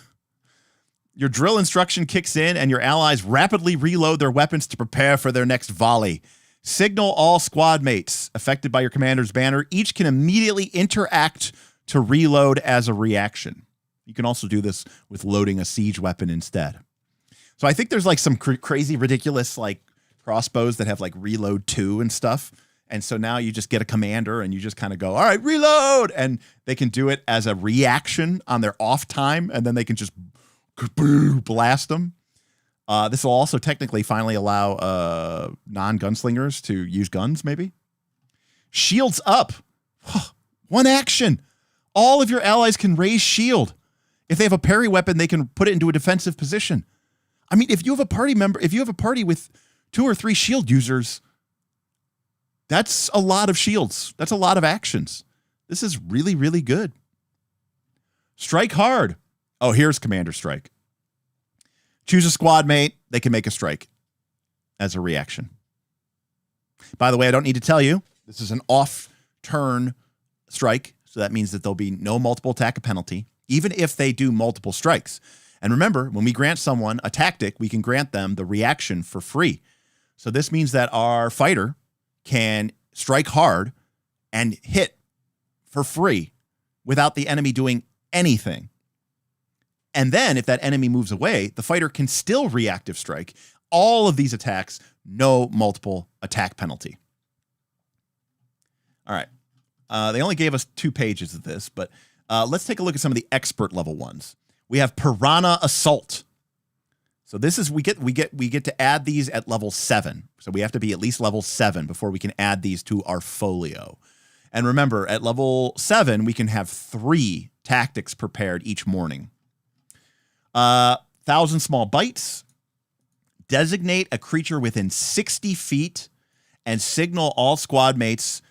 Your drill instruction kicks in and your allies rapidly reload their weapons to prepare for their next volley. Signal all squad mates affected by your commander's banner. Each can immediately interact to reload as a reaction. You can also do this with loading a siege weapon instead. So I think there's like some crazy, ridiculous like crossbows that have like reload 2 and stuff. And so now you just get a commander and you just kind of go, all right, reload. And they can do it as a reaction on their off time. And then they can just blast them. This will also technically finally allow non-gunslingers to use guns, maybe. Shields up. 1 action. All of your allies can raise shield. If they have a parry weapon, they can put it into a defensive position. I mean, if you have a party with 2 or 3 shield users, That's a lot of shields. That's a lot of actions. This is really, really good. Strike hard. Oh, here's Commander Strike. Choose a squad mate. They can make a strike as a reaction. By the way, I don't need to tell you, this is an off-turn strike, so that means that there'll be no multiple attack penalty, even if they do multiple strikes. And remember, when we grant someone a tactic, we can grant them the reaction for free. So this means that our fighter can strike hard and hit for free without the enemy doing anything. And then if that enemy moves away, the fighter can still reactive strike. All of these attacks, no multiple attack penalty. All right. They only gave us 2 pages of this, but let's take a look at some of the expert level ones. We have Piranha Assault. So this is we get to add these at level 7. So we have to be at least level 7 before we can add these to our folio. And remember, at level 7, we can have 3 tactics prepared each morning. 1,000 Small Bites. Designate a creature within 60 feet and signal all squad mates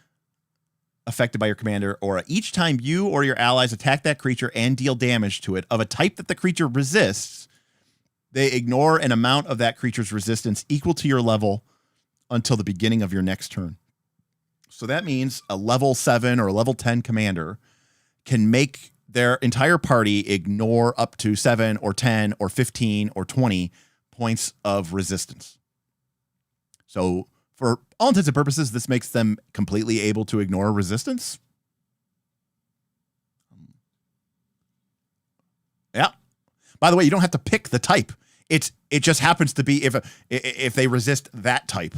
affected by your commander, or each time you or your allies attack that creature and deal damage to it of a type that the creature resists, they ignore an amount of that creature's resistance equal to your level until the beginning of your next turn. So that means a level 7 or a level 10 commander can make their entire party ignore up to 7 or 10 or 15 or 20 points of resistance. So for all intents and purposes, this makes them completely able to ignore resistance. Yeah. By the way, you don't have to pick the type. It just happens to be if they resist that type.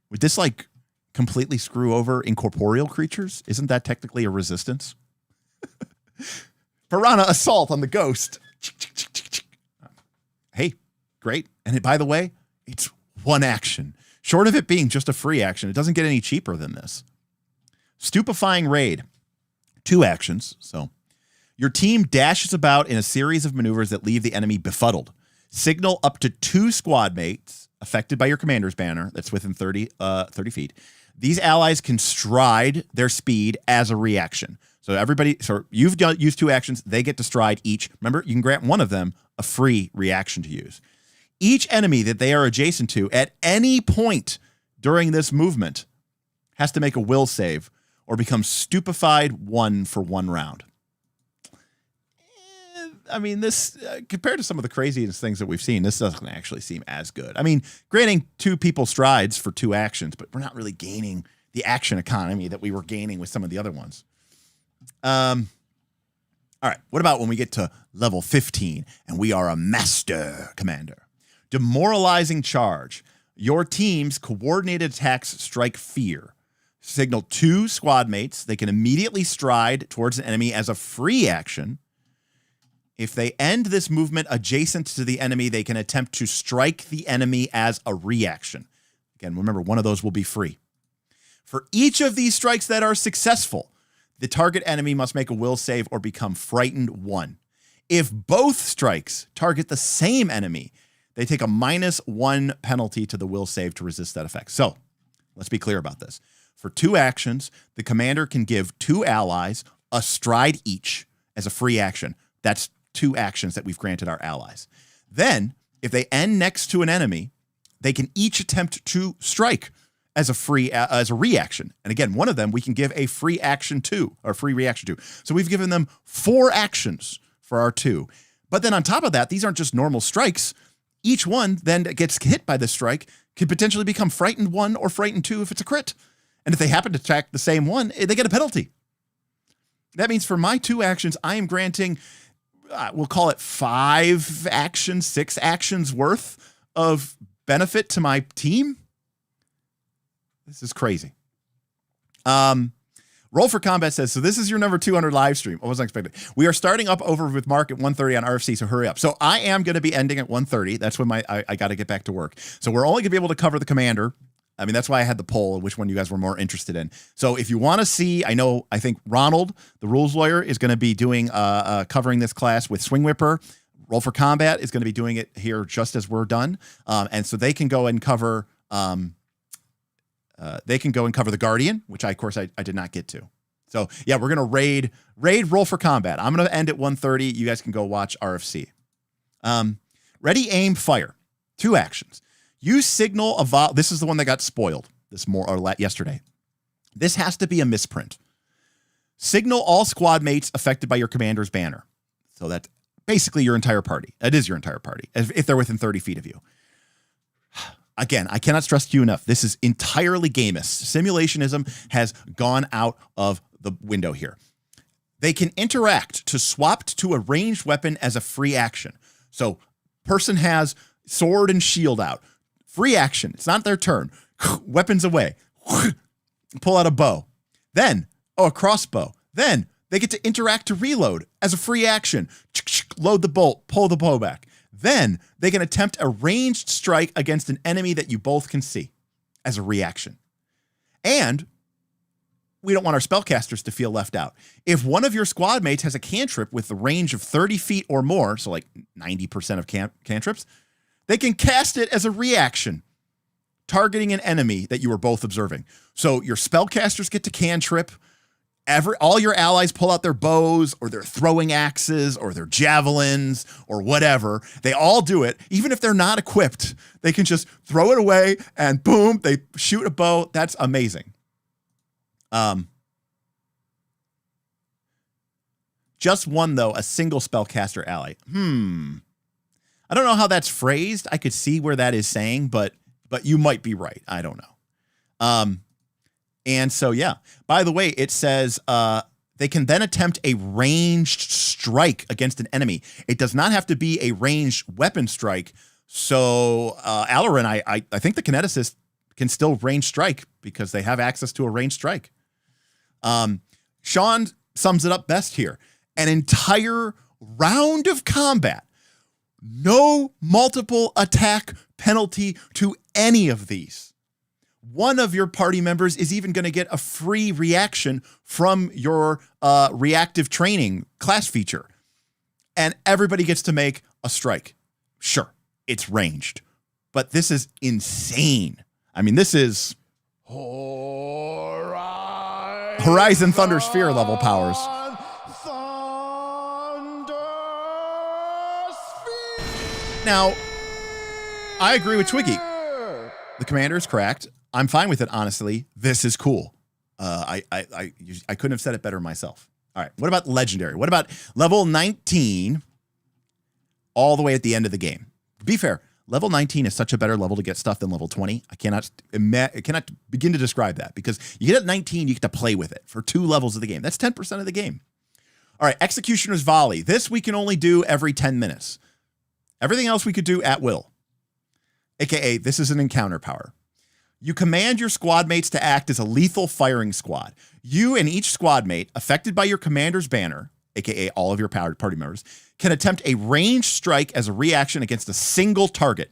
Would this like completely screw over incorporeal creatures? Isn't that technically a resistance? Piranha Assault on the ghost. Hey, great. And by the way, it's 1 action. Short of it being just a free action, it doesn't get any cheaper than this. Stupefying Raid. 2 actions. So your team dashes about in a series of maneuvers that leave the enemy befuddled. Signal up to 2 squad mates affected by your commander's banner that's within 30 feet. These allies can stride their speed as a reaction. So you've used 2 actions. They get to stride each. Remember, you can grant one of them a free reaction to use. Each enemy that they are adjacent to at any point during this movement has to make a will save or become stupefied 1 for 1 round. I mean, this compared to some of the craziest things that we've seen, this doesn't actually seem as good. I mean, granting 2 people strides for 2 actions, but we're not really gaining the action economy that we were gaining with some of the other ones. All right. What about when we get to level 15 and we are a master commander? Demoralizing Charge. Your team's coordinated attacks strike fear. Signal 2 squad mates. They can immediately stride towards an enemy as a free action. If they end this movement adjacent to the enemy, they can attempt to strike the enemy as a reaction. Again, remember, one of those will be free. For each of these strikes that are successful, the target enemy must make a will save or become frightened 1. If both strikes target the same enemy, they take a -1 penalty to the will save to resist that effect. So let's be clear about this. For 2 actions, the commander can give 2 allies a stride each as a free action. That's 2 actions that we've granted our allies. Then, if they end next to an enemy, they can each attempt to strike as a reaction. And again, one of them we can give a free action to, or free reaction to. So we've given them 4 actions for our 2. But then on top of that, these aren't just normal strikes. Each one then that gets hit by this strike could potentially become frightened 1 or frightened 2 if it's a crit. And if they happen to attack the same one, they get a penalty. That means for my 2 actions, I am granting, we'll call it 5 actions, 6 actions worth of benefit to my team. This is crazy. Roll for Combat says, so this is your number 200 live stream. I wasn't expecting. We are starting up over with Mark at 1:30 on RFC, so hurry up. So I am going to be ending at 1:30. That's when I got to get back to work. So we're only going to be able to cover the commander. I mean, that's why I had the poll, which one you guys were more interested in. So if you want to see, I think Ronald, the rules lawyer, is going to be doing covering this class with Swing Whipper. Roll for Combat is going to be doing it here just as we're done. And so they can go and cover They can go and cover the Guardian, which of course I did not get to. So yeah, we're gonna raid roll for combat. I'm gonna end at 1:30. You guys can go watch RFC. Ready, aim, fire. 2 actions. Use signal evolve. This is the one that got spoiled yesterday. This has to be a misprint. Signal all squad mates affected by your commander's banner. So that's basically your entire party. That is your entire party, if they're within 30 feet of you. Again, I cannot stress to you enough. This is entirely gamist. Simulationism has gone out of the window here. They can interact to swap to a ranged weapon as a free action. So person has sword and shield out. Free action. It's not their turn. Weapons away. Pull out a bow. Then, a crossbow. Then they get to interact to reload as a free action. Load the bolt, pull the bow back. Then they can attempt a ranged strike against an enemy that you both can see as a reaction. And we don't want our spellcasters to feel left out. If one of your squad mates has a cantrip with the range of 30 feet or more, so like 90% of cantrips, they can cast it as a reaction, targeting an enemy that you are both observing. So your spellcasters get to cantrip. All your allies pull out their bows or their throwing axes or their javelins or whatever. They all do it. Even if they're not equipped, they can just throw it away and boom, they shoot a bow. That's amazing. Just one, though, a single spellcaster ally. I don't know how that's phrased. I could see where that is saying, but you might be right. I don't know. And so, yeah, by the way, it says they can then attempt a ranged strike against an enemy. It does not have to be a ranged weapon strike. So Alarin, I think the kineticist can still range strike because they have access to a ranged strike. Sean sums it up best here. An entire round of combat. No multiple attack penalty to any of these. One of your party members is even going to get a free reaction from your reactive training class feature. And everybody gets to make a strike. Sure, it's ranged. But this is insane. I mean, this is Horizon Thunder Sphere level powers. Now, I agree with Twiggy. The commander is cracked. I'm fine with it, honestly. This is cool. I couldn't have said it better myself. All right, what about legendary? What about level 19 all the way at the end of the game? To be fair, level 19 is such a better level to get stuff than level 20. I cannot begin to describe that because you get at 19, you get to play with it for 2 levels of the game. That's 10% of the game. All right, Executioner's Volley. This we can only do every 10 minutes. Everything else we could do at will. AKA, this is an encounter power. You command your squad mates to act as a lethal firing squad. You and each squad mate affected by your commander's banner, AKA all of your party members, can attempt a ranged strike as a reaction against a single target.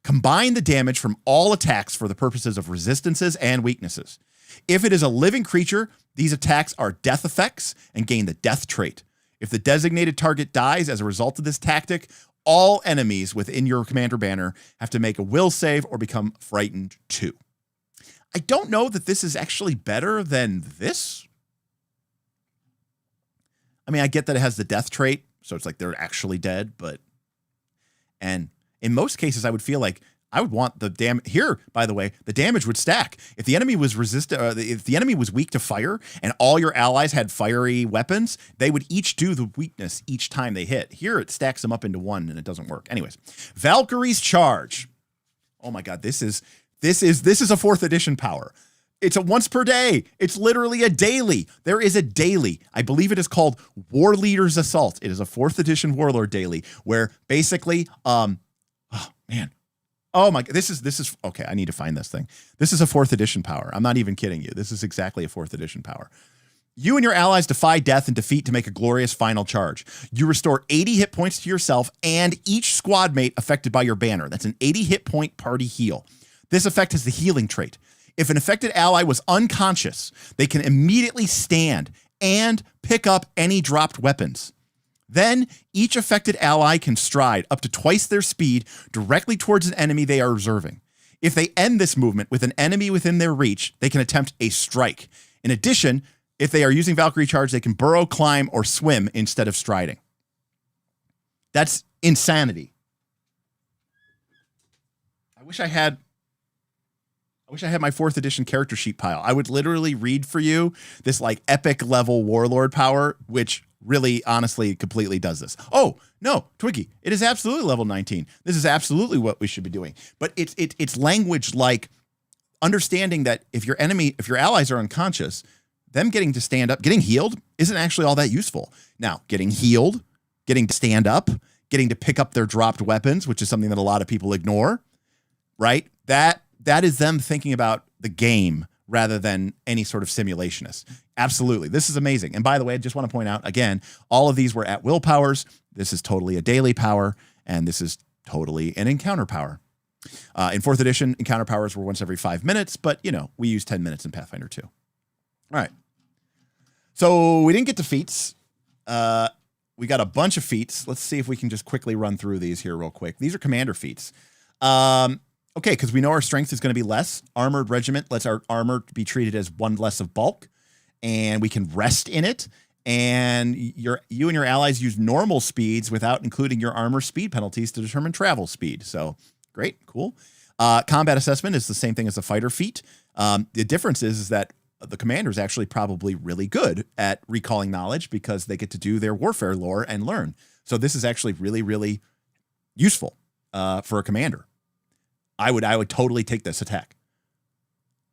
Combine the damage from all attacks for the purposes of resistances and weaknesses. If it is a living creature, these attacks are death effects and gain the death trait. If the designated target dies as a result of this tactic, all enemies within your commander banner have to make a will save or become frightened too. I don't know that this is actually better than this. I mean, I get that it has the death trait, so it's like they're actually dead, and in most cases, I would feel like I would want the damage here. By the way, the damage would stack. If the enemy was if the enemy was weak to fire, and all your allies had fiery weapons, they would each do the weakness each time they hit. Here, it stacks them up into one, and it doesn't work. Anyways, Valkyrie's Charge. Oh my God, this is a 4th edition power. It's a once per day. It's literally a daily. There is a daily. I believe it is called War Leader's Assault. It is a 4th edition Warlord daily where basically, oh man. Oh my, this is okay. I need to find this thing. This is a 4th edition power. I'm not even kidding you. This is exactly a 4th edition power. You and your allies defy death and defeat to make a glorious final charge. You restore 80 hit points to yourself and each squad mate affected by your banner. That's an 80 hit point party heal. This effect has the healing trait. If an affected ally was unconscious, they can immediately stand and pick up any dropped weapons. Then, each affected ally can stride up to twice their speed directly towards an enemy they are observing. If they end this movement with an enemy within their reach, they can attempt a strike. In addition, if they are using Valkyrie charge, they can burrow, climb, or swim instead of striding. That's insanity. I wish I had my 4th edition character sheet pile. I would literally read for you this like epic level warlord power, which really honestly completely does this. Oh, no, Twiggy, it is absolutely level 19. This is absolutely what we should be doing. But it's language like understanding that if your allies are unconscious, them getting to stand up, getting healed isn't actually all that useful. Now, getting healed, getting to stand up, getting to pick up their dropped weapons, which is something that a lot of people ignore, right? That is them thinking about the game rather than any sort of simulationist. Absolutely. This is amazing. And by the way, I just want to point out, again, all of these were at will powers. This is totally a daily power, and this is totally an encounter power. In 4th edition, encounter powers were once every 5 minutes, but, we use 10 minutes in Pathfinder 2. All right. So we didn't get to feats. We got a bunch of feats. Let's see if we can just quickly run through these here real quick. These are commander feats. Okay, because we know our strength is going to be less. Armored regiment lets our armor be treated as 1 less of bulk, and we can rest in it. And you and your allies use normal speeds without including your armor speed penalties to determine travel speed. So great, cool. Combat assessment is the same thing as a fighter feat. The difference is that the commander is actually probably really good at recalling knowledge because they get to do their warfare lore and learn. So this is actually really, really useful for a commander. I would totally take this attack.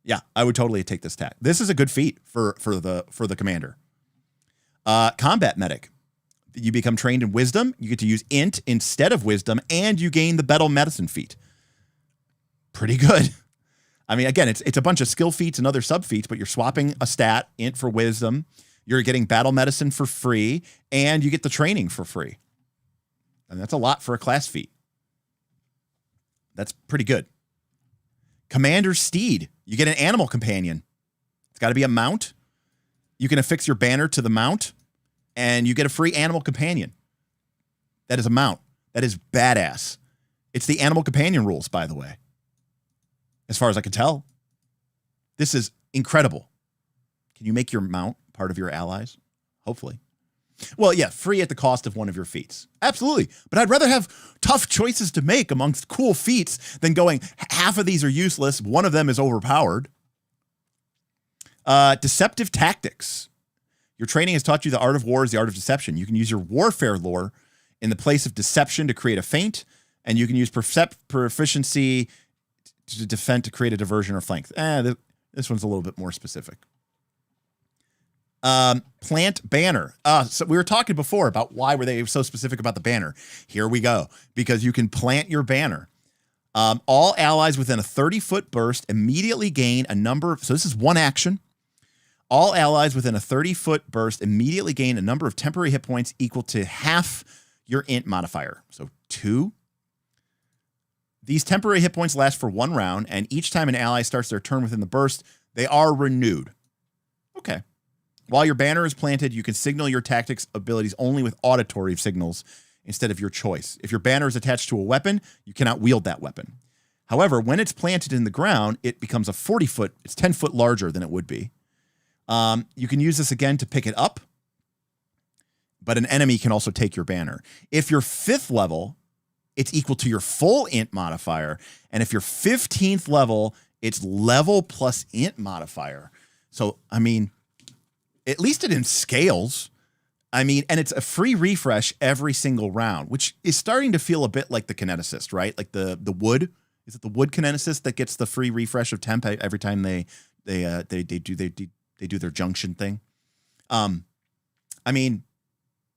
Yeah, I would totally take this attack. This is a good feat for the commander. Combat medic. You become trained in wisdom. You get to use int instead of wisdom, and you gain the battle medicine feat. Pretty good. I mean, again, it's a bunch of skill feats and other sub feats, but you're swapping a stat, int for wisdom. You're getting battle medicine for free, and you get the training for free. And that's a lot for a class feat. That's pretty good. Commander Steed. You get an animal companion. It's got to be a mount. You can affix your banner to the mount, and you get a free animal companion. That is a mount. That is badass. It's the animal companion rules, by the way. As far as I can tell. This is incredible. Can you make your mount part of your allies? Hopefully. Well, yeah, free at the cost of one of your feats. Absolutely. But I'd rather have tough choices to make amongst cool feats than going, half of these are useless, one of them is overpowered. Deceptive tactics. Your training has taught you the art of war is the art of deception. You can use your warfare lore in the place of deception to create a feint, and you can use proficiency to defend to create a diversion or flank. This one's a little bit more specific. Plant banner. So we were talking before about why were they so specific about the banner. Here we go. Because you can plant your banner. All allies within a 30-foot burst immediately gain a number of... So this is one action. All allies within a 30-foot burst immediately gain a number of temporary hit points equal to half your int modifier. So 2. These temporary hit points last for 1 round, and each time an ally starts their turn within the burst, they are renewed. Okay. While your banner is planted, you can signal your tactics abilities only with auditory signals instead of your choice. If your banner is attached to a weapon, you cannot wield that weapon. However, when it's planted in the ground, it becomes a 40-foot, it's 10 foot larger than it would be. You can use this again to pick it up, but an enemy can also take your banner. If you're 5th level, it's equal to your full int modifier. And if you're 15th level, it's level plus int modifier. So, I mean, at least it scales. I mean, and it's a free refresh every single round, which is starting to feel a bit like the kineticist, right? Like the wood. Is it the wood kineticist that gets the free refresh of temp every time they do their junction thing? I mean,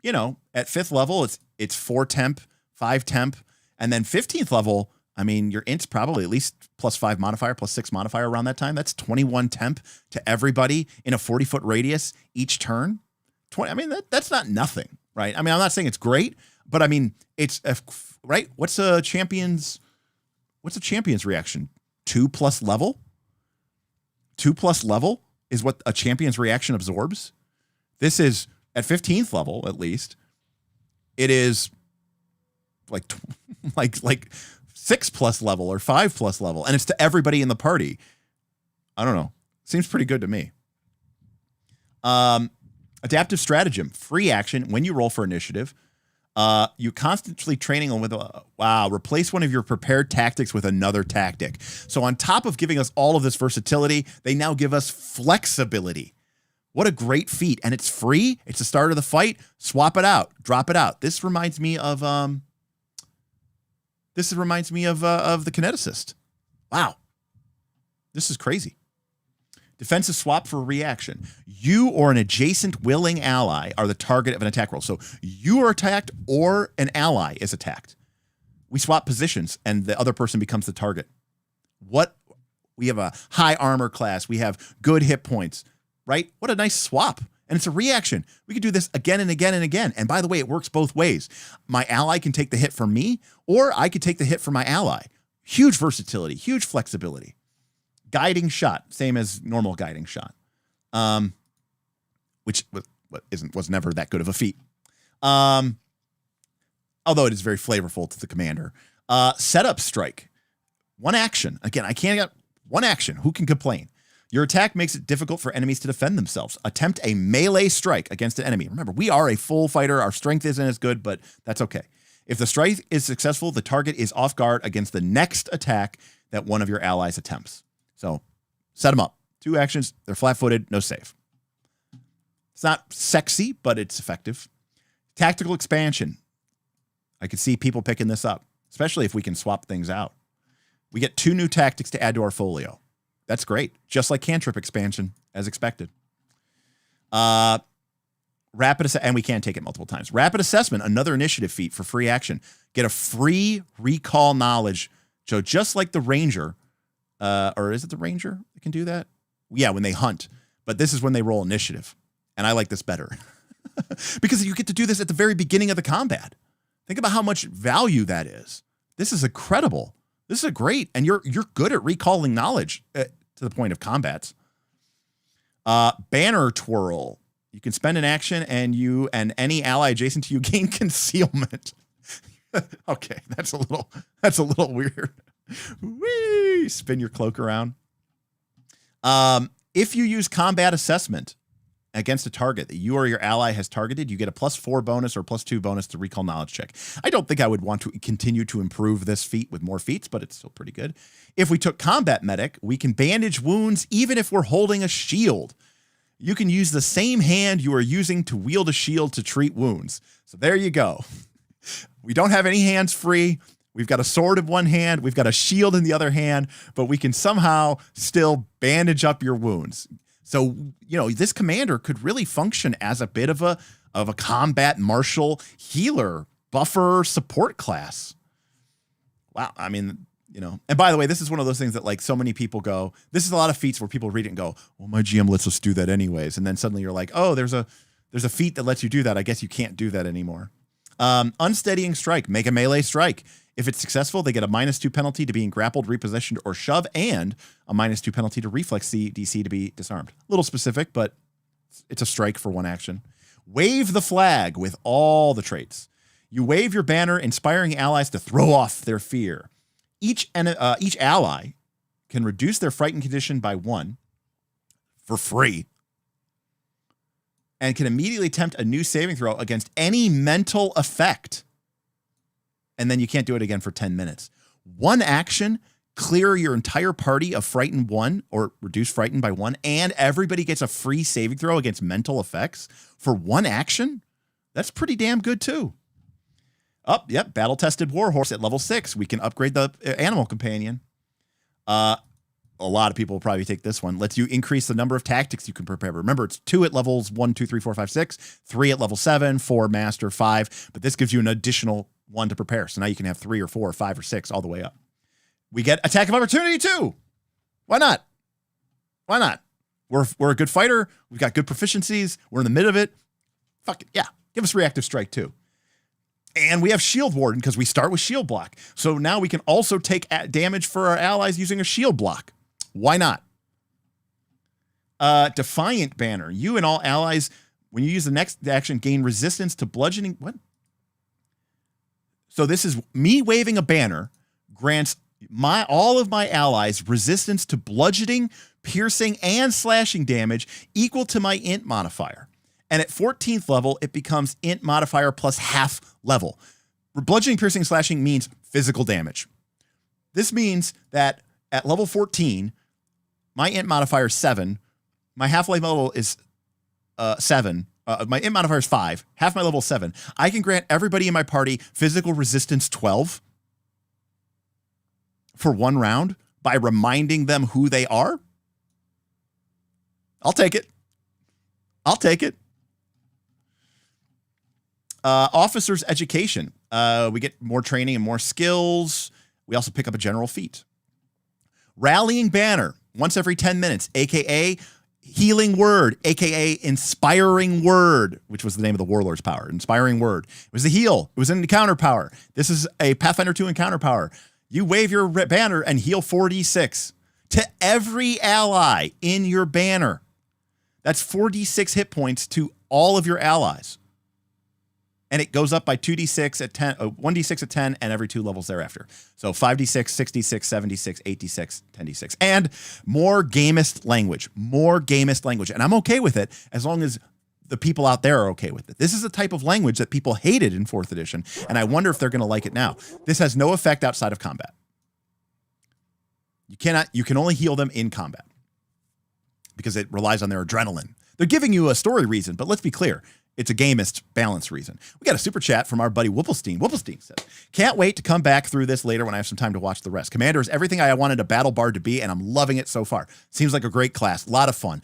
at 5th level, it's 4 temp, 5 temp, and then 15th level, I mean, your int's probably at least +5 modifier, +6 modifier around that time. That's 21 temp to everybody in a 40-foot radius each turn. 20. I mean, that's not nothing, right? I mean, I'm not saying it's great, but I mean, it's right. What's a champion's reaction? 2+ level. 2+ level is what a champion's reaction absorbs. This is at 15th level, at least. It is like 6+ level or 5+ level, and it's to everybody in the party. I don't know. Seems pretty good to me. Adaptive stratagem, free action when you roll for initiative. You constantly training with replace one of your prepared tactics with another tactic. So on top of giving us all of this versatility, they now give us flexibility. What a great feat. And it's free. It's the start of the fight. Swap it out. Drop it out. This reminds me of the kineticist. Wow. This is crazy. Defensive swap for a reaction. You or an adjacent willing ally are the target of an attack roll. So you are attacked or an ally is attacked. We swap positions and the other person becomes the target. We have a high armor class. We have good hit points, right? What a nice swap. And it's a reaction. We could do this again and again and again. And by the way, it works both ways. My ally can take the hit for me, or I could take the hit for my ally. Huge versatility, huge flexibility. Guiding shot, same as normal guiding shot, which was never that good of a feat. Although it is very flavorful to the commander. Setup strike, one action. Again, I can't get one action. Who can complain? Your attack makes it difficult for enemies to defend themselves. Attempt a melee strike against an enemy. Remember, we are a full fighter. Our strength isn't as good, but that's okay. If the strike is successful, the target is off guard against the next attack that one of your allies attempts. So set them up. 2 actions. They're flat-footed. No save. It's not sexy, but it's effective. Tactical expansion. I could see people picking this up, especially if we can swap things out. We get 2 new tactics to add to our folio. That's great. Just like cantrip expansion, as expected. And we can take it multiple times. Rapid assessment, another initiative feat for free action. Get a free recall knowledge. So just like the ranger, or is it the ranger that can do that? Yeah, when they hunt. But this is when they roll initiative. And I like this better. Because you get to do this at the very beginning of the combat. Think about how much value that is. This is incredible. This is great. And you're good at recalling knowledge to the point of combats. Banner twirl. You can spend an action and you and any ally adjacent to you gain concealment. Okay, that's a little weird. Whee! Spin your cloak around. If you use combat assessment against a target that you or your ally has targeted, you get a +4 bonus or +2 bonus to recall knowledge check. I don't think I would want to continue to improve this feat with more feats, but it's still pretty good. If we took combat medic, we can bandage wounds even if we're holding a shield. You can use the same hand you are using to wield a shield to treat wounds. So there you go. We don't have any hands free. We've got a sword in one hand. We've got a shield in the other hand, but we can somehow still bandage up your wounds. So, this commander could really function as a bit of a combat martial healer, buffer, support class. Wow. I mean, and by the way, this is one of those things that like so many people go, this is a lot of feats where people read it and go, well, my GM lets us do that anyways. And then suddenly you're like, oh, there's a feat that lets you do that. I guess you can't do that anymore. Unsteadying strike, make a melee strike. If it's successful, they get a -2 penalty to being grappled, repositioned, or shove, and a -2 penalty to reflex DC to be disarmed. A little specific, but it's a strike for one action. Wave the flag with all the traits. You wave your banner, inspiring allies to throw off their fear. Each ally can reduce their frightened condition by 1 for free and can immediately attempt a new saving throw against any mental effect. And then you can't do it again for 10 minutes. One action, clear your entire party of frightened 1 or reduce frightened by 1, and everybody gets a free saving throw against mental effects for one action. That's pretty damn good too. Yep, battle-tested warhorse at level 6. We can upgrade the animal companion. A lot of people will probably take this one. Lets you increase the number of tactics you can prepare. Remember, it's 2 at levels 1, 2, 3, 4, 5, 6, 3 at level 7, 4 master, 5. But this gives you an additional 1 to prepare. So now you can have 3 or 4 or 5 or 6 all the way up. We get attack of opportunity too. Why not? Why not? We're a good fighter. We've got good proficiencies. We're in the middle of it. Fuck it. Yeah. Give us reactive strike too. And we have shield warden because we start with shield block. So now we can also take damage for our allies using a shield block. Why not? Defiant banner. You and all allies, when you use the next action, gain resistance to bludgeoning. What? So this is me waving a banner, grants all of my allies resistance to bludgeoning, piercing, and slashing damage equal to my int modifier. And at 14th level, it becomes int modifier plus half level. Bludgeoning, piercing, slashing means physical damage. This means that at level 14, my int modifier is 7. My half-life level is 7. My int modifier is 5. Half my level is 7. I can grant everybody in my party physical resistance 12 for 1 round by reminding them who they are. I'll take it. I'll take it. Officers education. We get more training and more skills. We also pick up a general feat. Rallying banner once every 10 minutes, aka healing word, aka inspiring word, which was the name of the warlord's power. Inspiring word. It was a heal. It was an encounter power. This is a Pathfinder 2 encounter power. You wave your banner and heal 4d6 to every ally in your banner. That's 4d6 hit points to all of your allies. And it goes up by 2d6 at 10, 1d6 at 10, and every 2 levels thereafter. So 5d6, 6d6, 7d6, 8d6, 10d6. And more gamist language. More gamist language. And I'm okay with it as long as the people out there are okay with it. This is a type of language that people hated in 4th edition, and I wonder if they're going to like it now. This has no effect outside of combat. You can only heal them in combat because it relies on their adrenaline. They're giving you a story reason, but let's be clear. It's a gamist balance reason. We got a super chat from our buddy Whipplestein. Whipplestein says, can't wait to come back through this later when I have some time to watch the rest. Commander is everything I wanted a battle bard to be, and I'm loving it so far. Seems like a great class. A lot of fun.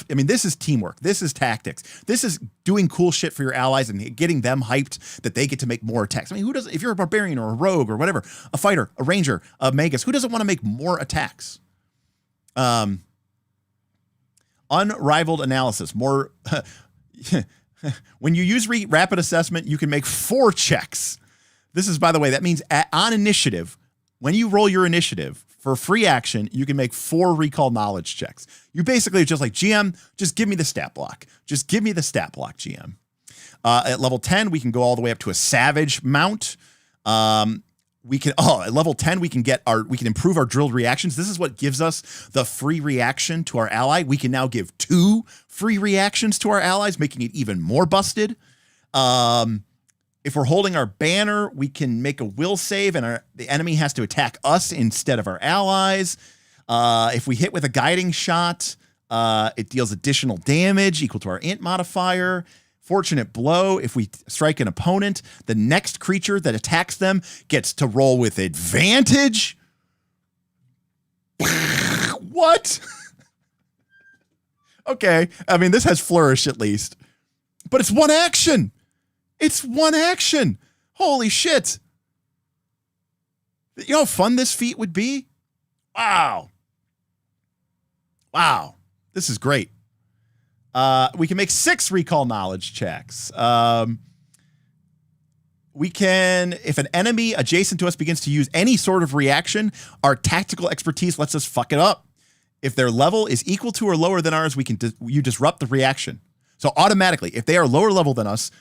This is teamwork. This is tactics. This is doing cool shit for your allies and getting them hyped that they get to make more attacks. I mean, who doesn't, if you're a barbarian or a rogue or whatever, a fighter, a ranger, a magus, who doesn't want to make more attacks? Unrivaled analysis. More... When you use rapid assessment, you can make 4 checks. This is, by the way, that means on initiative, when you roll your initiative for free action, you can make 4 recall knowledge checks. You basically just like, GM, just give me the stat block. Just give me the stat block, GM. At level 10, we can go all the way up to a savage mount. At level 10, we can improve our drilled reactions. This is what gives us the free reaction to our ally. We can now give 2 free reactions to our allies, making it even more busted. If we're holding our banner, we can make a will save and the enemy has to attack us instead of our allies. If we hit with a guiding shot, it deals additional damage equal to our int modifier. Fortunate blow, if we strike an opponent, the next creature that attacks them gets to roll with advantage. What? Okay, I mean, this has flourish at least. But it's 1 action. It's 1 action. Holy shit. You know how fun this feat would be? Wow. Wow. This is great. We can make 6 recall knowledge checks. We can, if an enemy adjacent to us begins to use any sort of reaction, our tactical expertise lets us fuck it up. If their level is equal to or lower than ours, you disrupt the reaction. So automatically, if they are lower level than us,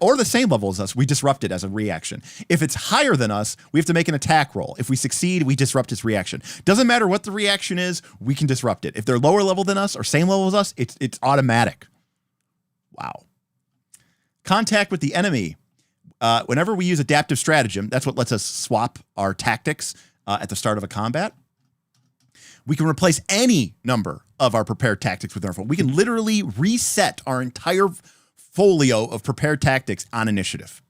or the same level as us, we disrupt it as a reaction. If it's higher than us, we have to make an attack roll. If we succeed, we disrupt its reaction. Doesn't matter what the reaction is, we can disrupt it. If they're lower level than us or same level as us, it's automatic. Wow. Contact with the enemy. Whenever we use adaptive stratagem, that's what lets us swap our tactics at the start of a combat. We can replace any number of our prepared tactics with our phone. We can literally reset our entire folio of prepared tactics on initiative.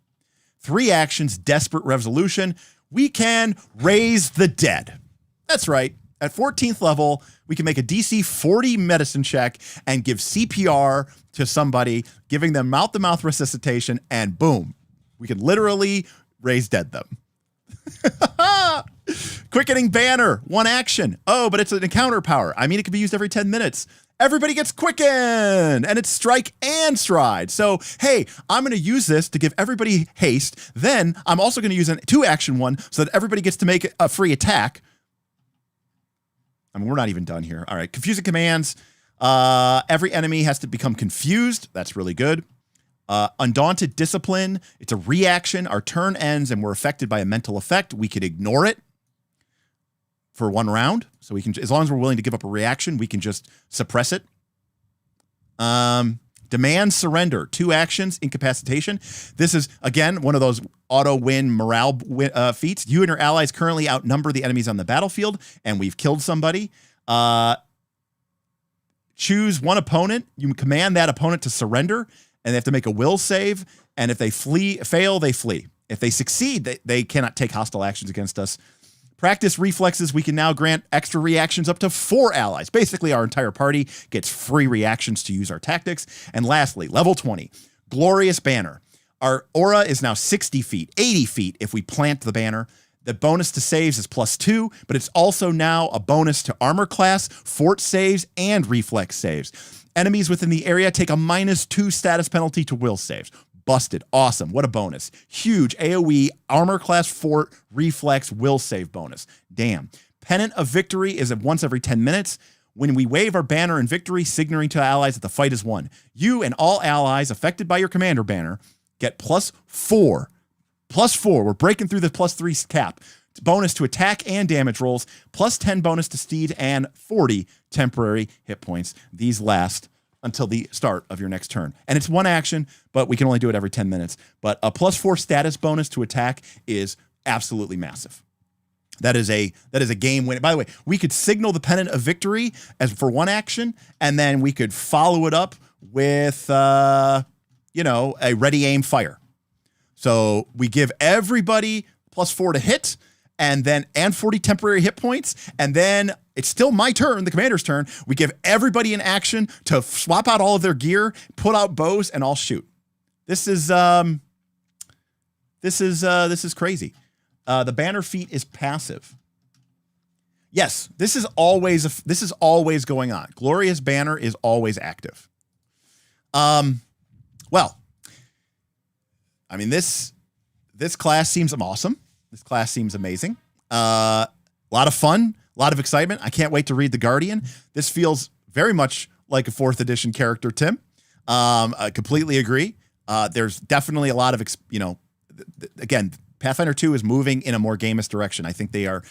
3 actions, desperate resolution. We can raise the dead. That's right. At 14th level, we can make a DC 40 medicine check and give CPR to somebody, giving them mouth-to-mouth resuscitation, and boom, we can literally raise dead them. Quickening banner, 1 action. Oh, but it's an encounter power. I mean, it can be used every 10 minutes. Everybody gets quickened, and it's strike and stride. So, hey, I'm going to use this to give everybody haste. Then I'm also going to use a 2-action one so that everybody gets to make a free attack. I mean, we're not even done here. All right, confusing commands. Every enemy has to become confused. That's really good. Undaunted discipline. It's a reaction. Our turn ends, and we're affected by a mental effect. We could ignore it. for 1 round. So we can, as long as we're willing to give up a reaction, we can just suppress it. Demand surrender, 2 actions, incapacitation. This is, again, one of those auto-win morale feats. You and your allies currently outnumber the enemies on the battlefield, and we've killed somebody. Choose 1 opponent. You command that opponent to surrender, and they have to make a will save. And if they fail, they flee. If they succeed, they cannot take hostile actions against us. Practice reflexes. We can now grant extra reactions up to 4 allies. Basically, our entire party gets free reactions to use our tactics. And lastly, level 20, Glorious Banner. Our aura is now 60 feet, 80 feet if we plant the banner. The bonus to saves is +2, but it's also now a bonus to armor class, fort saves, and reflex saves. Enemies within the area take a -2 status penalty to will saves. Busted. Awesome. What a bonus. Huge AoE, armor class, fort, reflex, will save bonus. Damn. Pennant of Victory is once every 10 minutes. When we wave our banner in victory, signaling to allies that the fight is won. You and all allies affected by your commander banner get +4. +4. We're breaking through the +3 cap. Bonus to attack and damage rolls. +10 bonus to steed and 40 temporary hit points. These last until the start of your next turn. And it's 1 action, but we can only do it every 10 minutes. But a +4 status bonus to attack is absolutely massive. That is a game win. By the way, we could signal the Pennant of Victory as for 1 action, and then we could follow it up with a ready aim fire. So we give everybody +4 to hit, and 40 temporary hit points, and then it's still my turn, the commander's turn. We give everybody an action to swap out all of their gear, put out bows, and all shoot. This is crazy. The banner feat is passive. Yes, this is always going on. Glorious Banner is always active. Well, I mean, this class seems awesome. This class seems amazing. A lot of fun, a lot of excitement. I can't wait to read The Guardian. This feels very much like a 4th edition character, Tim. I completely agree. There's definitely a lot of, again, Pathfinder 2 is moving in a more gamist direction. I think they are,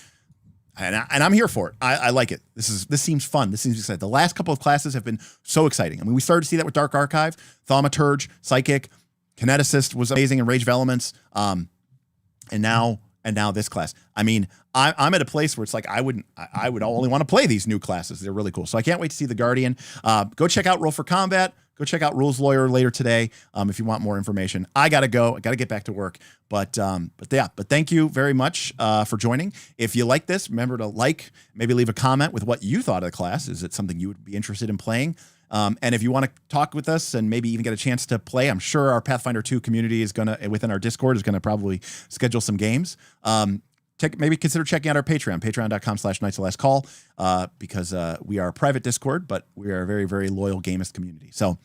and I'm here for it. I like it. This seems fun. This seems exciting. The last couple of classes have been so exciting. I mean, we started to see that with Dark Archive, Thaumaturge, Psychic, Kineticist was amazing, and Rage of Elements. And now this class. I mean, I'm at a place where it's like I would only want to play these new classes. They're really cool. So I can't wait to see The Guardian. Go check out Roll for Combat. Go check out Rules Lawyer later today if you want more information. I gotta go. I gotta get back to work. But thank you very much for joining. If you like this, remember to maybe leave a comment with what you thought of the class. Is it something you would be interested in playing? And if you want to talk with us and maybe even get a chance to play, I'm sure our Pathfinder 2 community is within our Discord, is gonna probably schedule some games. Maybe consider checking out our Patreon, patreon.com/knights-of-last-call, because we are a private Discord, but we are a very, very loyal gamist community. So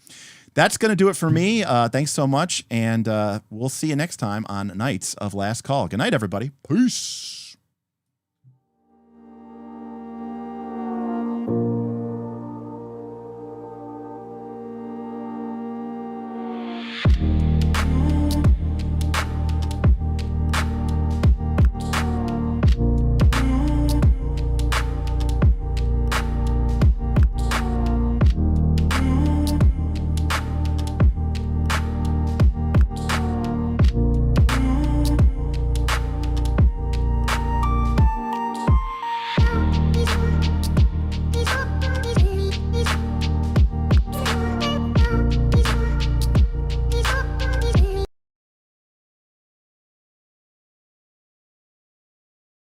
that's going to do it for me. Thanks so much, and we'll see you next time on Knights of Last Call. Good night, everybody. Peace.